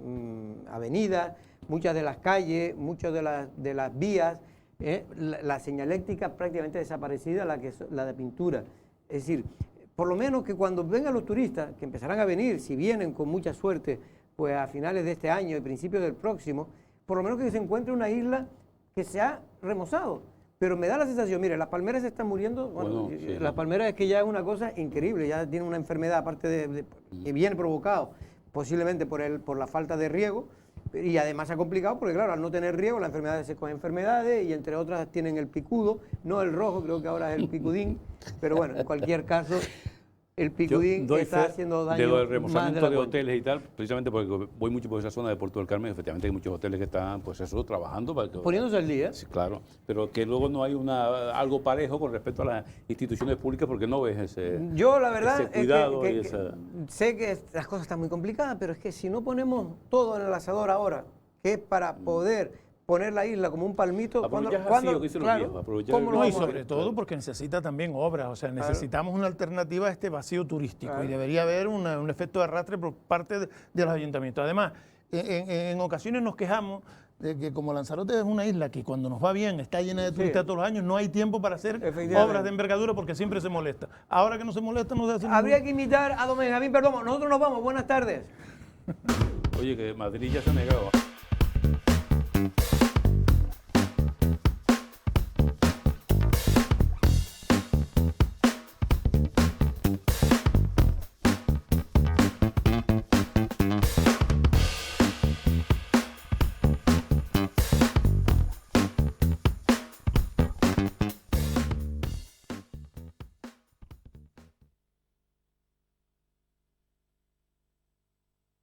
avenidas, muchas de las calles, muchas de las vías, la señaléctica prácticamente desaparecida, la de pintura. Es decir, por lo menos que cuando vengan los turistas, que empezarán a venir, si vienen con mucha suerte, pues a finales de este año y principios del próximo, por lo menos que se encuentre una isla que se ha remozado. Pero me da la sensación, mire, las palmeras se están muriendo, bueno, sí, las palmeras es que ya es una cosa increíble, ya tienen una enfermedad aparte que viene provocado posiblemente por la falta de riego, y además se ha complicado porque claro, al no tener riego las enfermedades se cogen enfermedades y entre otras tienen el picudo, no el rojo, creo que ahora es el picudín, pero bueno, en cualquier caso el picudín está haciendo daño. De lo del remozamiento de cuenta. hoteles y tal, precisamente porque voy mucho por esa zona de Puerto del Carmen, efectivamente hay muchos hoteles que están, pues eso, trabajando para que... Poniéndose al día. Sí, claro, pero que luego no hay algo parejo con respecto a las instituciones públicas porque no ves ese Yo la verdad ese cuidado es que sé que las cosas están muy complicadas, pero es que si no ponemos todo en el asador ahora, que es para poder poner la isla como un palmito, ¿cómo lo No, y vamos a sobre hacer? todo porque necesita también obras, o sea, necesitamos una alternativa a este vacío turístico y debería haber un efecto de arrastre por parte de los ayuntamientos. Además, en ocasiones nos quejamos de que como Lanzarote es una isla que cuando nos va bien está llena de turistas todos los años, no hay tiempo para hacer obras de envergadura porque siempre se molesta. Ahora que no se molesta, no se hace Habría que invitar a don Benjamín Perdomo. Nosotros nos vamos. Buenas tardes. Oye, que Madrid ya se ha negado.